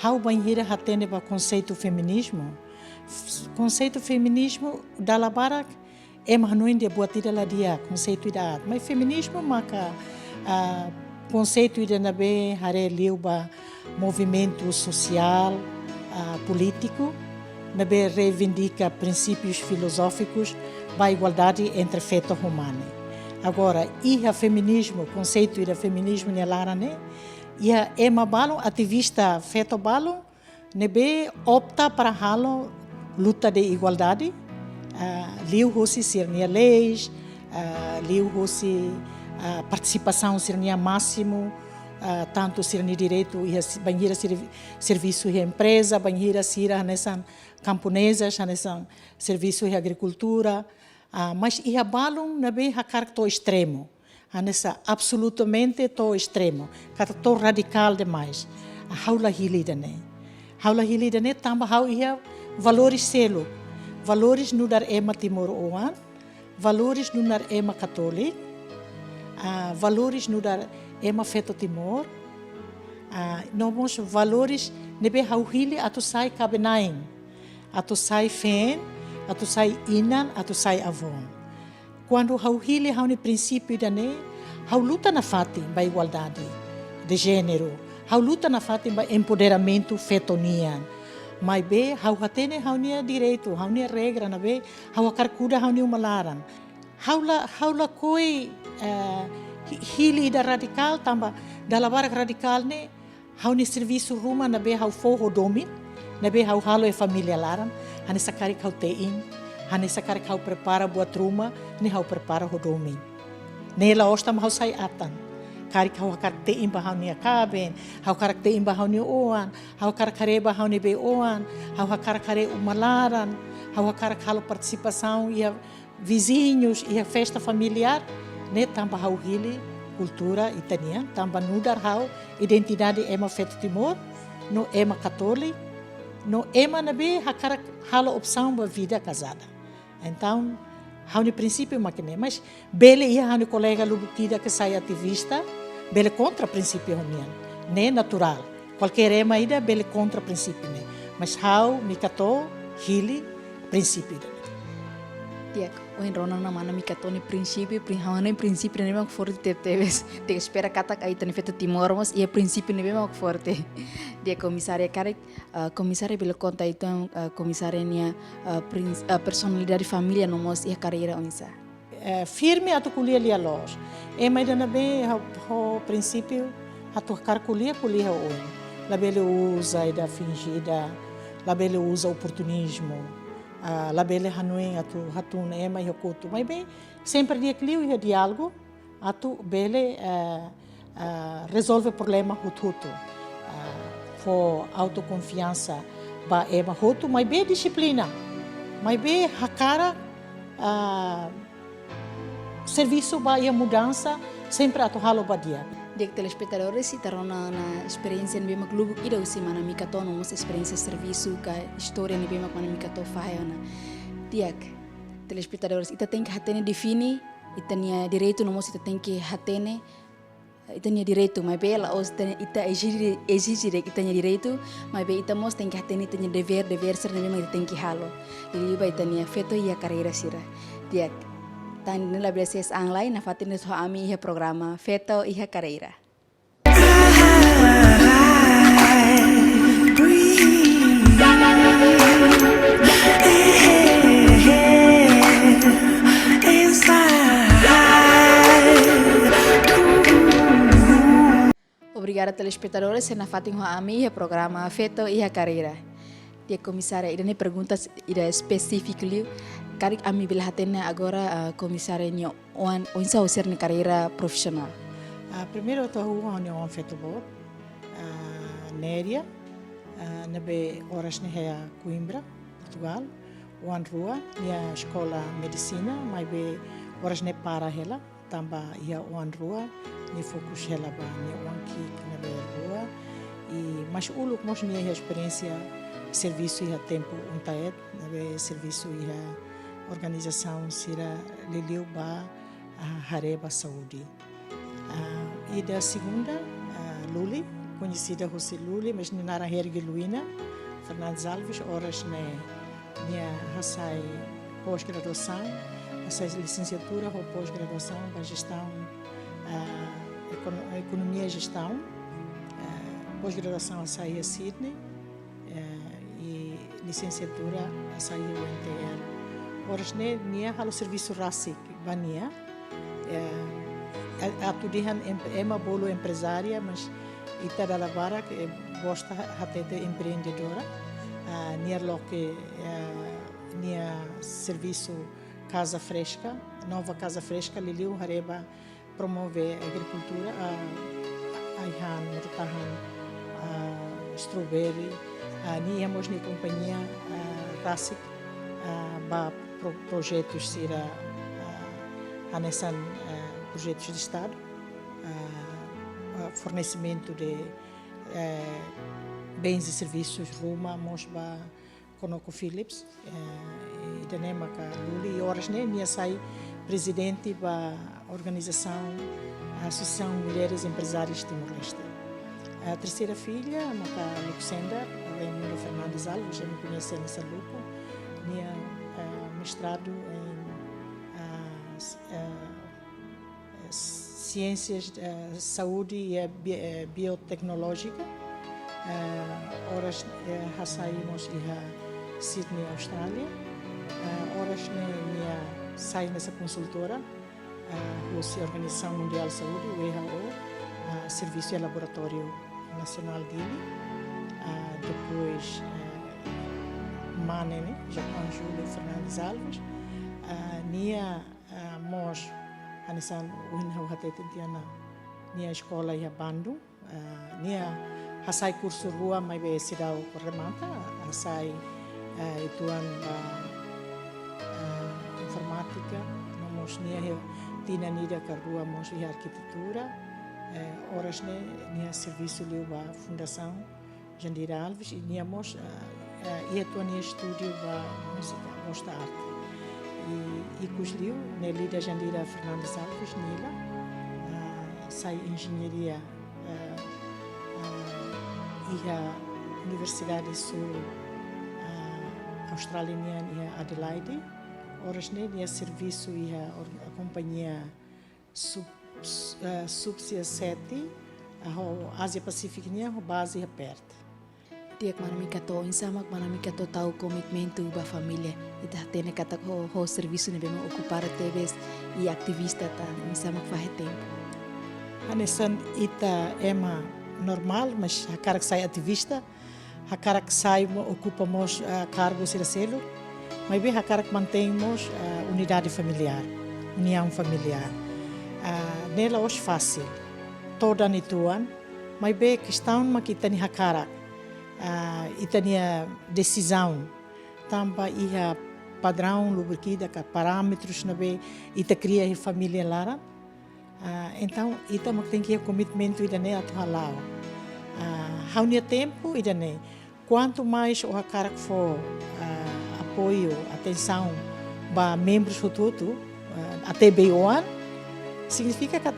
How banhira hatene ba conceito feminismo? Conceito feminismo dala barak manuin dia buat tidak lah dia conceito ida. Mas feminismo maka conceito ida nabe hare liu ba movimento social político nabe reivindica princípios filosóficos ba igualdade entre feto humano. Agora, o feminismo, conceito do feminismo nelara né, e balo ativista feto balo, nebe opta para halo luta de igualdade, liu hosi sirnia leis, liu hosi participação sirnia máximo, tanto sirnia direito e banheira serviço e empresa, banheira sira nessa camponesas, nessa serviço e agricultura. Mas ia balum nabe hakar to extremo, nessa absolutamente to extremo, kata to radical demais. Haula hilidane tamba hau ia valores selo, valores no dar ema Timor Oan, valores no dar ema católico, valores no dar ema feto Timor, nomos valores nebe hau hili atu sai kabenain, atu sai fen atu sai inan, atu sai avon. Quando hau hili hau ni princípio dane, hau luta na fati ba igualdade de gênero, Hau luta na fatin ba empoderamento fetonian. Mas be, hau hatene hau nia direito, hau nia regra na be, hau akarkuda hau nia umalaran. Hau la koi hili da radical tamba dalabarak radical ne, hau ni serviço ruma na be hau forro domin, na be hau halo e família laran, hane sakari hau tein, hane sakari hau prepara buat rumah, ne hau prepara ho domin. Nela ostam hau sai atan. Kari hau karakter imba hau nia kaben, hau karakter imba hau nia oan, hau karakareba hau nia be oan, hau karakare umalaran, hau karakalo participação e vizinhos e a festa familiar, né? Tamba hau hili cultura italiana, tamba nudar hau identidade ema feto Timor, no ema católico, no ema nabe hakarak halo opção ba vida casada. Então hau ni princípio makine, mas bele ia hau ni colega lubutida que sai ativista, bele contra princípio honian, né natural. Qualquer ema ida bele contra princípio né, mas hau mikato hili princípio. Tiak, o enrona na mana mikato ni princípio, hawana princípio ni mak forte teves, te espera katak ai tani feto Timor mas ia princípio ni mak forte. Dia komisaria karek, komisaria bele conta itu komisaria nia personalidade família nomos ia carreira onsa. Firme atu kulia lia los. Ema ida na be ho princípio atu kulia hoje. La bele usa ida fingida, la bele usa oportunismo. La bele hanui atu hatun ema e kotu. Mas bem, sempre dia clio e diálogo atu bele resolve problema hutu. For autoconfiança ba ema hutu, mas bem disciplina. Mas bem hakara serviço ba ia mudança sempre atu halo ba dia. Dek telespectadores si tarona na experiência ni bemak lubuk ida usi mana mikato no mos experiência serviço ka história ni bemak mana mikato fahayona. Diak telespectadores ita tem que hatene define ita nia direito no mos ita tem que hatene ita nia direito mas bela os ita exige dek ita nia direito mas be ita mos tem que hatene ita nia dever ser ni bemak ita tem que halo. Jadi ba ita nia feto ia carreira sira. Diak tan nila beses online na fatin so ami iha programa Feto iha carreira. Obrigada telespectadores na fatin ho ami iha programa Feto iha carreira. Dia komisária ida ne perguntas ida especifically karik ami bila hatena agora komisária ni onsa user ni carreira profissional. Primeiro eu estou on feito bom, Néria, nabe horas ne hea Coimbra, Portugal, on rua nia escola medicina, mas be horas ne para hela, tamba ia on rua, ni fokus hela ba ni on ki nabe rua e mas uluk mos nia experiência serviço e tempo untaet, nabe serviço e organização sira liliu ba hareba saúde. E da segunda Luli, conhecida José Luli, mas nara herge Luína Fernandes Alves, horas minha hasai pós-graduação, hasai licenciatura ou pós-graduação para gestão, economia e gestão, pós-graduação hasai a Sydney e licenciatura hasai o UNTR. Horas nia halo serviço RASIC bania atudihan ema bolo empresária mas ita dalabara que gosta hatete empreendedora nia loke nia serviço Casa Fresca, nova Casa Fresca liliu hareba promover agricultura aihan murtahan strawberry nia mos ni companhia RASIC ba projetos sira anesan projetos de Estado, fornecimento de bens e serviços Ruma, Mosba, Conoco Phillips, e Danema Luli, e horas minha sai presidente da organização Associação Mulheres Empresárias Timor-Leste. A terceira filha, Maca Luxenda, Raimundo Fernandes Alves, já me conhece nessa lupa, minha mestrado em ciências saúde e biotecnológica. Horas saímos em Sydney, Austrália. Horas saí nessa consultora, a Organização Mundial de Saúde, WHO, Serviço de Laboratório Nacional dele. Depois, Manene, Japão, Júlio Fernandes Alves. Nós, anisan uhin hate tentiana, nia escola ia Bandung, hasai kursu rua mai be sidau koremata, hasai ituan informática, nós nia tina nida karua mos ia arquitetura, horas nia serviço liu ba Fundação Jandira Alves e nia mos ia tuan nia estúdio ba música, gosta arte. E cusliu, na Lida Jandira Fernandes Alves, nela, sai engenharia e a Universidade Sul Australiana e Adelaide. Horas nele, serviço e a companhia Subsia 7, a Ásia Pacífica, a base perto. Tiak manami kato insama manami kato tahu komitmen ba família ita tene kata ho serviço ne bema ocupar TVs e ativista ta insama fahe tempo. Anesan ita ema normal, mas hakarak sai ativista, hakarak sai ocupamos cargos e selo, mas bem hakarak mantemos unidade familiar, união familiar. Nela hoje fácil, toda nituan, mas bem questão makita ni hakarak. Itania decisão também ia padrão lubriquida com parâmetros na be ita cria a família lara então ita mak tem que commitmento ida ne atu halau haunia tempo ida ne quanto mais o cara que for apoio atenção ba membros fututo até bem-oan significa que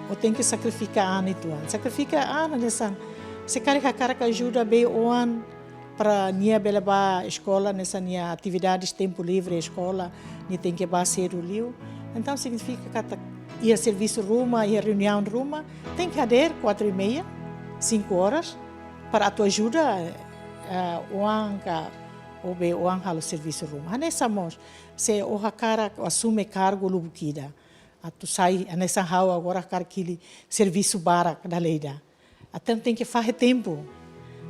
eu tenho que sacrificar sacrificar nessa se cara que ajuda bem o ano para nia bela escola nessa nia atividades tempo livre escola ni tem que ser o liu então significa que ia serviço ruma ia reunião ruma tem que haver 4:30 5 horas para a tua ajuda o anca ou bem o anca o serviço ruma nessa mos se o cara assume cargo lubukida a tu sai nessa rua agora cara aquele serviço barak da leida até tem que fazer tempo.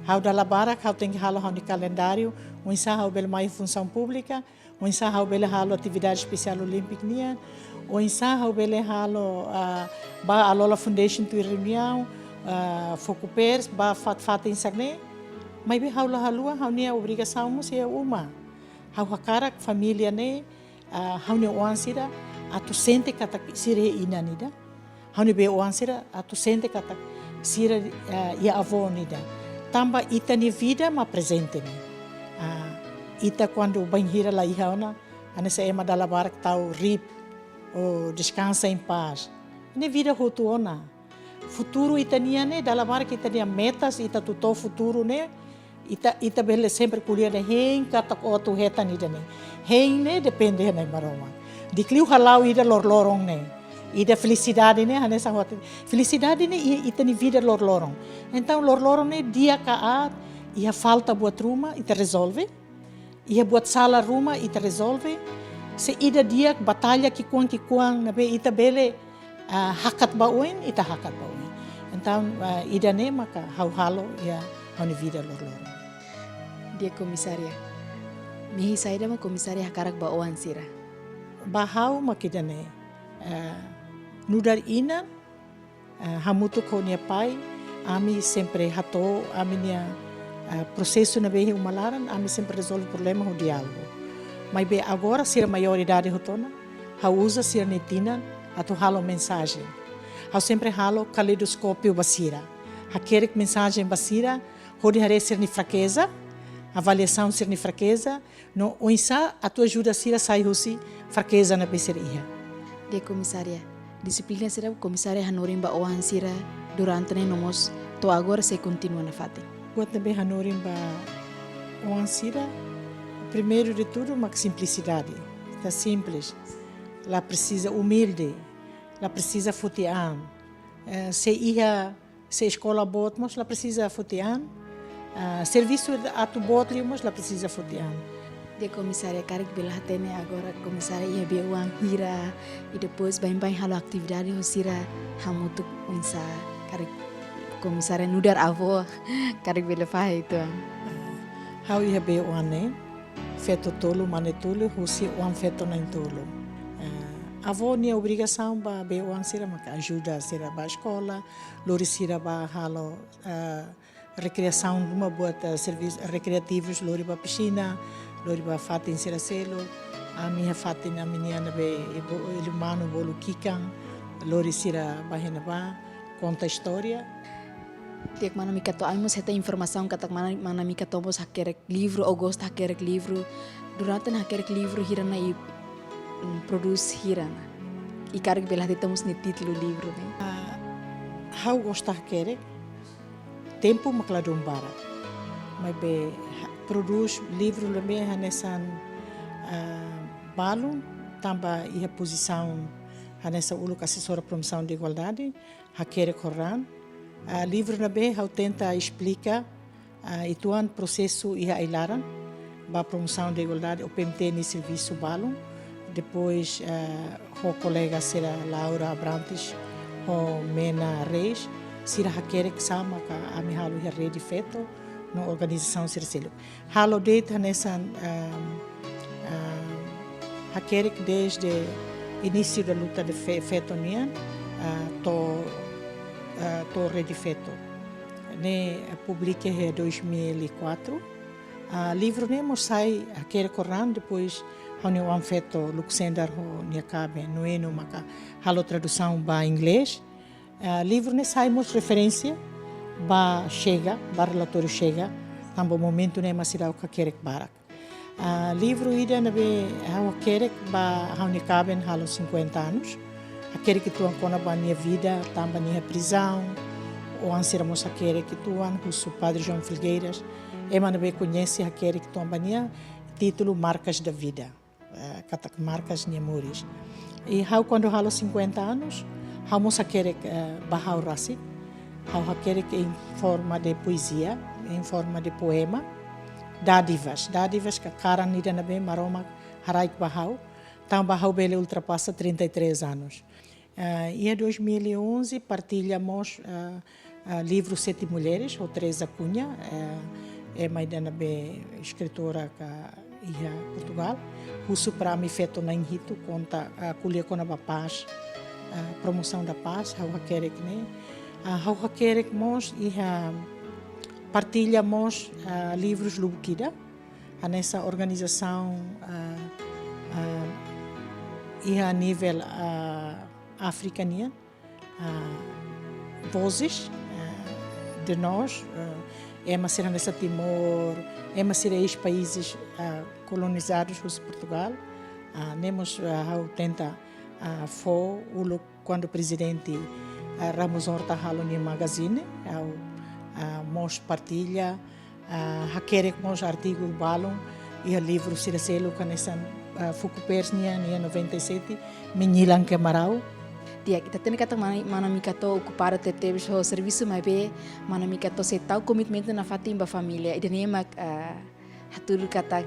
How da labara, how tem que halo no calendário, o ensaio bel mais função pública, o ensaio bel halo atividade especial olímpica nia, o ensaio bel halo ba a Lola Foundation tu reunião, foco pers, ba fat insagne, mas be halo how nia obrigação mus é uma. How hakara família ne, how nia oansira, atu sente kata sire inanida. How ne be oansira, atu sente kata sira ia avó nida. Tamba ita ni vida ma presente ni. Ita quando banhira lá ihauna, anessa ema da labar tau rip ou descansa em paz. Ni vida rotuona. Futuro ita nia ne da labar que ita nia metas ita tuto futuro ne. Ita bele sempre kulia ne hen kata otu heta nida ne. Hen ne depende ne maroma. Dikliu halau ida lorlorong ne. Ida felicidade ne hanessa hot felicidade ne ita ni vida lorlorong então lorlorong ne dia ka ia falta buat rumah ita resolve ia buat sala rumah ita resolve se ida dia batalha ki kuang na be ita bele hakat bauin ita hakat bauin então ida ne maka halo ia honi vida lorlorong dia komisaria mihi saida ma komisaria hakarak bauan sira bahau makidane nudar ina hamutu ko nia pai ami sempre hato ami nia processo na behe umalaran ami sempre resolve problema o diálogo mas be agora ser maioridade rotona ha usa ser netina atu halo mensagem ha sempre halo caleidoscópio basira ha quer mensagem basira hode hare ser ni fraqueza avaliação ser ni fraqueza no o insa atu ajuda sira sai husi fraqueza na beseria dia komisaria disiplina será komisaria hanorim ba oan sira durante ne nomos to agora se continua na fate quando também hanorim ba oan sira primeiro de tudo uma simplicidade está simples lá precisa humilde lá precisa futian Se ia se escola boa, mas ela precisa fotear. Serviço atu boa, mas ela precisa fotear. Dia comissária Karik Belatene agora comissária ia beuang hira e depois bem halo atividade hosira hamutuk unsa Karik comissária nudar avó Karik Belafah itu. Hau ia beuang ne feto tolo manetolo hosi uang feto na tolo. Avó nia obrigação ba beuang sira maka ajuda sira ba escola, lori sira ba halo recreação uma buat serviços recreativos lori ba piscina. Lori ba fatin sira selo, a minha fatin a menina be ilimano bolo kikang, lori sira bahena ba conta história. Tiak mana mika to aimos heta informação katak mana mika tomos hakerek livro ou gosta hakerek livro durante hakerek livro hirana i produz hirana. E karik belah ditamos ni título livro né. Hau gosta hakerek tempo makladum bara. Mas be produz livro também nessa balo também e a posição nessa uluca assessora promoção de igualdade haquere Coran livro também how tenta explica ituan processo e a ilaran ba promoção de igualdade o PMT ni serviço balo depois o colega será Laura Abrantes o Mena Reis sira haquere que sama ka amihalo a rede feito na organização Circelo. Halo date nessa hakerik desde início da luta de feto nian to rede feto. Ne publique em 2004. Livro ne mo sai hakerik Coran depois hone wan feto Luxemburg ho nia cabe noeno maka halo tradução ba inglês. Livro ne sai mos referência ba chega, ba relatório chega, tambo momento ne masirau ka kerek barak. Livro ida na be hau kerek ba hau ne caben halo 50 anos. A kerek que tuan kona ba minha vida, tamba minha prisão, o ansiramos a kerek que tuan, o padre João Filgueiras, ema na be conhece a kerek que tuan ba minha título Marcas da Vida, katak marcas memórias. E hau quando halo 50 anos, hau mos a kerek ba hau rasit, hau hakerek em forma de poesia, em forma de poema, dádivas que karan ida na bem maroma haraik bahau, tão bahau bele ultrapassa 33 anos. E em 2011 partilhamos livro Sete Mulheres, ou Teresa Cunha, é maidana be escritora que ia Portugal, uso para me feito na Inhito, conta a colher com a paz, promoção da paz, hau hakerek ne. Hau hakerek mos e partilhamos livros Lubukida, nessa organização e a nível africano, vozes de nós, ser nessa Timor, ser ex-países colonizados por Portugal, nemos tenta quando o presidente Ramos Horta halo ni magazine, mos partilha, hakerek mos artigo balon e o livro Circelo que nessa Fukupersnia ni 97 menyilang ke marau. Dia kita tem kata mana mika to ocupar teve o serviço mais be mana mika to setau commitment na fatimba família e dene mak hatur kata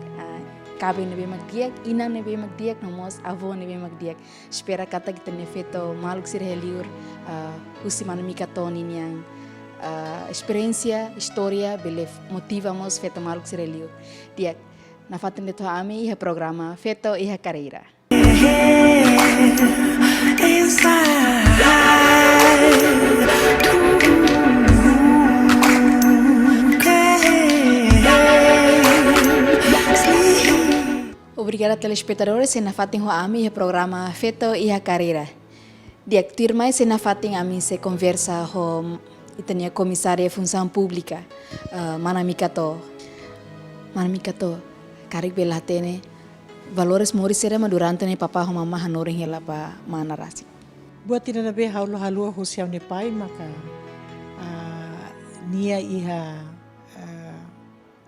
cabe nebe mak diak ina nebe mak diak nomos avô nebe mak diak espera kata kita ne feto maluk sir heliur usi mana mika to niang experiência história bele motivamos feto maluk sir heliur diak na fatin de to ami e programa feto e carreira. Obrigada telespectadores na fatin ho ami o programa Feto e a Carreira. Dia que mais na fatin ami se conversa ho itania comissária função pública Manamikato karik belatene valores morisera durante ne papa ho mama hanoring hela pa manarasi. Buat tidak nabe halu hosiau ne pai maka nia iha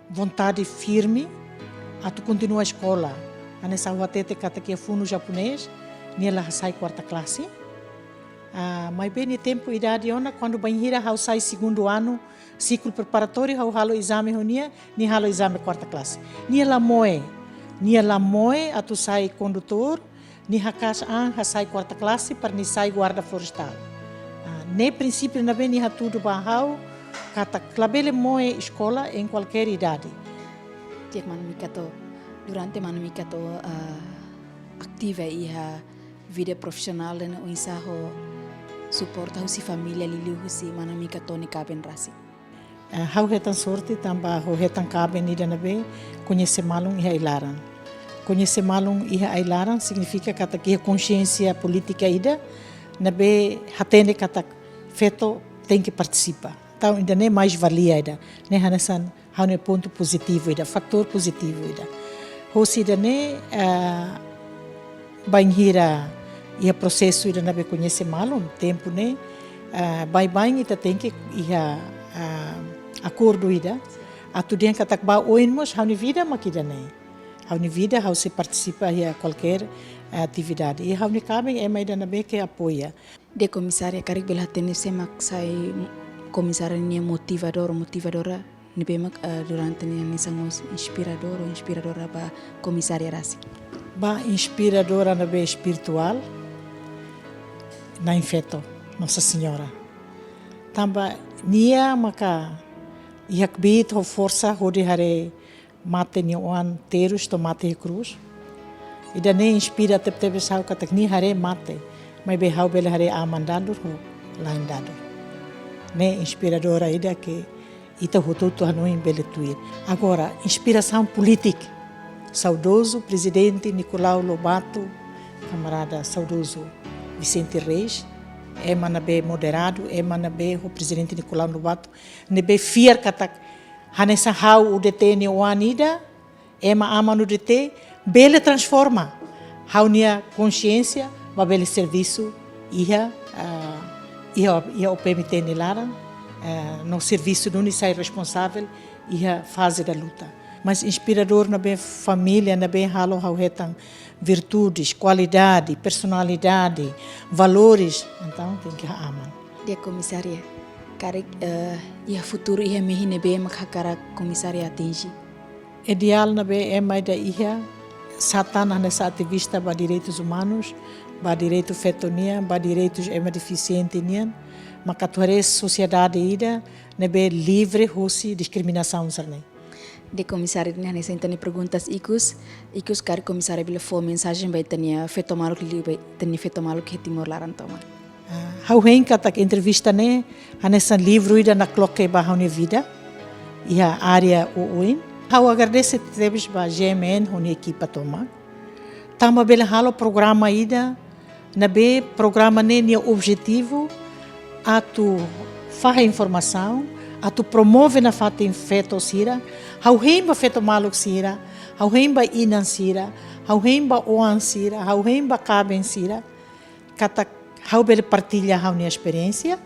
vontade firme a tu continua a escola. Nessa watete kata que funo japonês, nia lá sai quarta classe. Mas bem no tempo idade ona quando banhira hau sai segundo ano ciclo preparatório hau halo exame honia ni halo exame quarta classe nia la moe atu sai condutor ni hakas sai quarta classe para ni sai guarda florestal ne princípio na bem ni tudo bahau kata klabele moe escola em qualquer idade. Tiak manamikato durante manamikato aktiva iha vida profissional dan usaha suporta husi família liliu husi manamikato ni kaben rasi. Hau hetan sorte tamba ho hetan kaben ida na be conhecer malung iha ilaran. Conhecer malung iha ilaran significa kata que consciência política ida na be hatene kata feto tem que participar. Então ainda nem mais valia ida, né hanasan hau ponto positivo ida, fator positivo ida. Hosi ida ne banhira ia processo ida na be conhecer malum tempo ne bye ita tem que ia acordo ida atu dia katak ba oinmos hau ni vida makida ne hau ni vida hau se participa ia qualquer atividade e hau ni cabem é mais na be que apoia de comissária karik bela tene semak sai comissária ni motivadora ni bemak durante ni sangos inspiradora ba comissária rasi ba inspiradora na be espiritual na infeto Nossa Senhora tamba nia maka iakbit ho força hodi hare mate ni oan terus to mate cruz ida ne inspira tep sau katak ni hare mate mai be hau bele hare amandado ho lain dado ne inspiradora ida que ita hotuto hanoi bele tuir agora inspiração política saudoso presidente Nicolau Lobato camarada saudoso Vicente Reis é manabe moderado é manabe o presidente Nicolau Lobato nebe fiar katak hanesa hau o DT ni oanida é ma amano DT bele transforma hau nia consciência ma bele serviço ia o PMT ni laran no serviço do sai responsável ia fase da luta mas inspirador na bem família na bem halo hau hetan virtudes, qualidade, personalidade, valores, então tem que amar. Dia comissária, karik ia futuro ia mehine be makakara comissária atingi. Ideal na be é mais da ia satana nessa ativista para direitos humanos, para direito fetonia, para direitos deficiente nian, makatuare sociedade ida na be livre hosi discriminação sarnei. De comissária ni hanesa intani perguntas ikus kar comissária bila fo mensagem bai tania feto maluk li bai tani feto maluk he Timor Laran toma. Hau hein katak entrevista ne hanesa livro ida na cloque ba hau vida ia área uin. Hau agradece tebes ba GMN honi equipa toma. Tama bela halo programa ida na be programa ne nia objetivo atu farra informação atu promove na fata feto sira hau hemba feto maluk sira hau hemba inan sira hau hemba oan sira hau hemba caben sira kata hau bele partilha hau nia experiência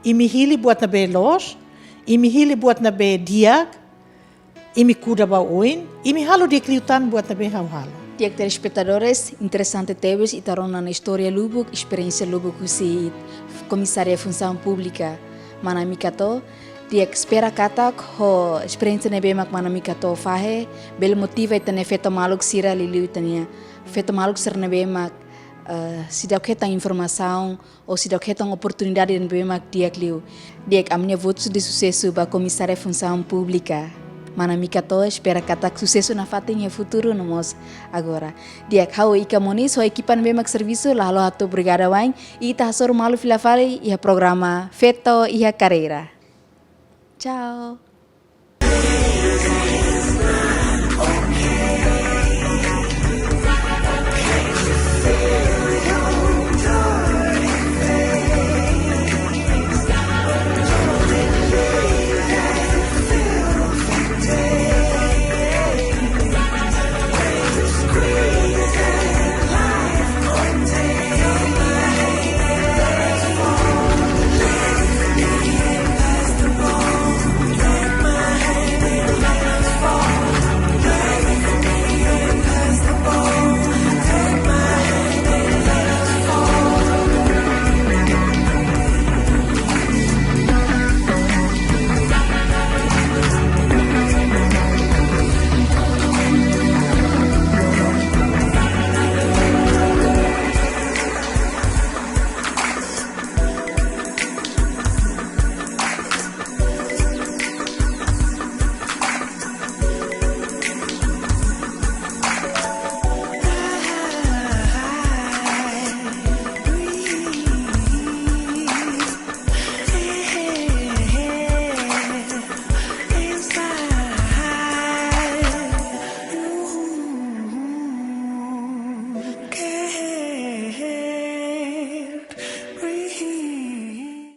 e me hili buat na be los e me hili buat na be diag e me cuida ba oin e me halo de cliutan buat na be hau halo. Tiak telespectadores, interessante teves itarona na história Lubuk, experiência Lubuk husi comissária função pública manamikato tiak espera katak ho experiência nebe mak manamikato fahe bel motiva itane feto maluk sira liliu itania feto maluk ser nebe mak sidak hetang informação ou sidak hetang oportunidade nebe mak tiak liu diak amnia votos de sucesso ba comissária função pública manamikato espera katak sucesso na fatinha futuro nomos agora diak hau ika monis ho equipa nebe mak serviço lalo hatu brigada wain e tahasor malu filafali ia programa feto iha carreira. Ciao.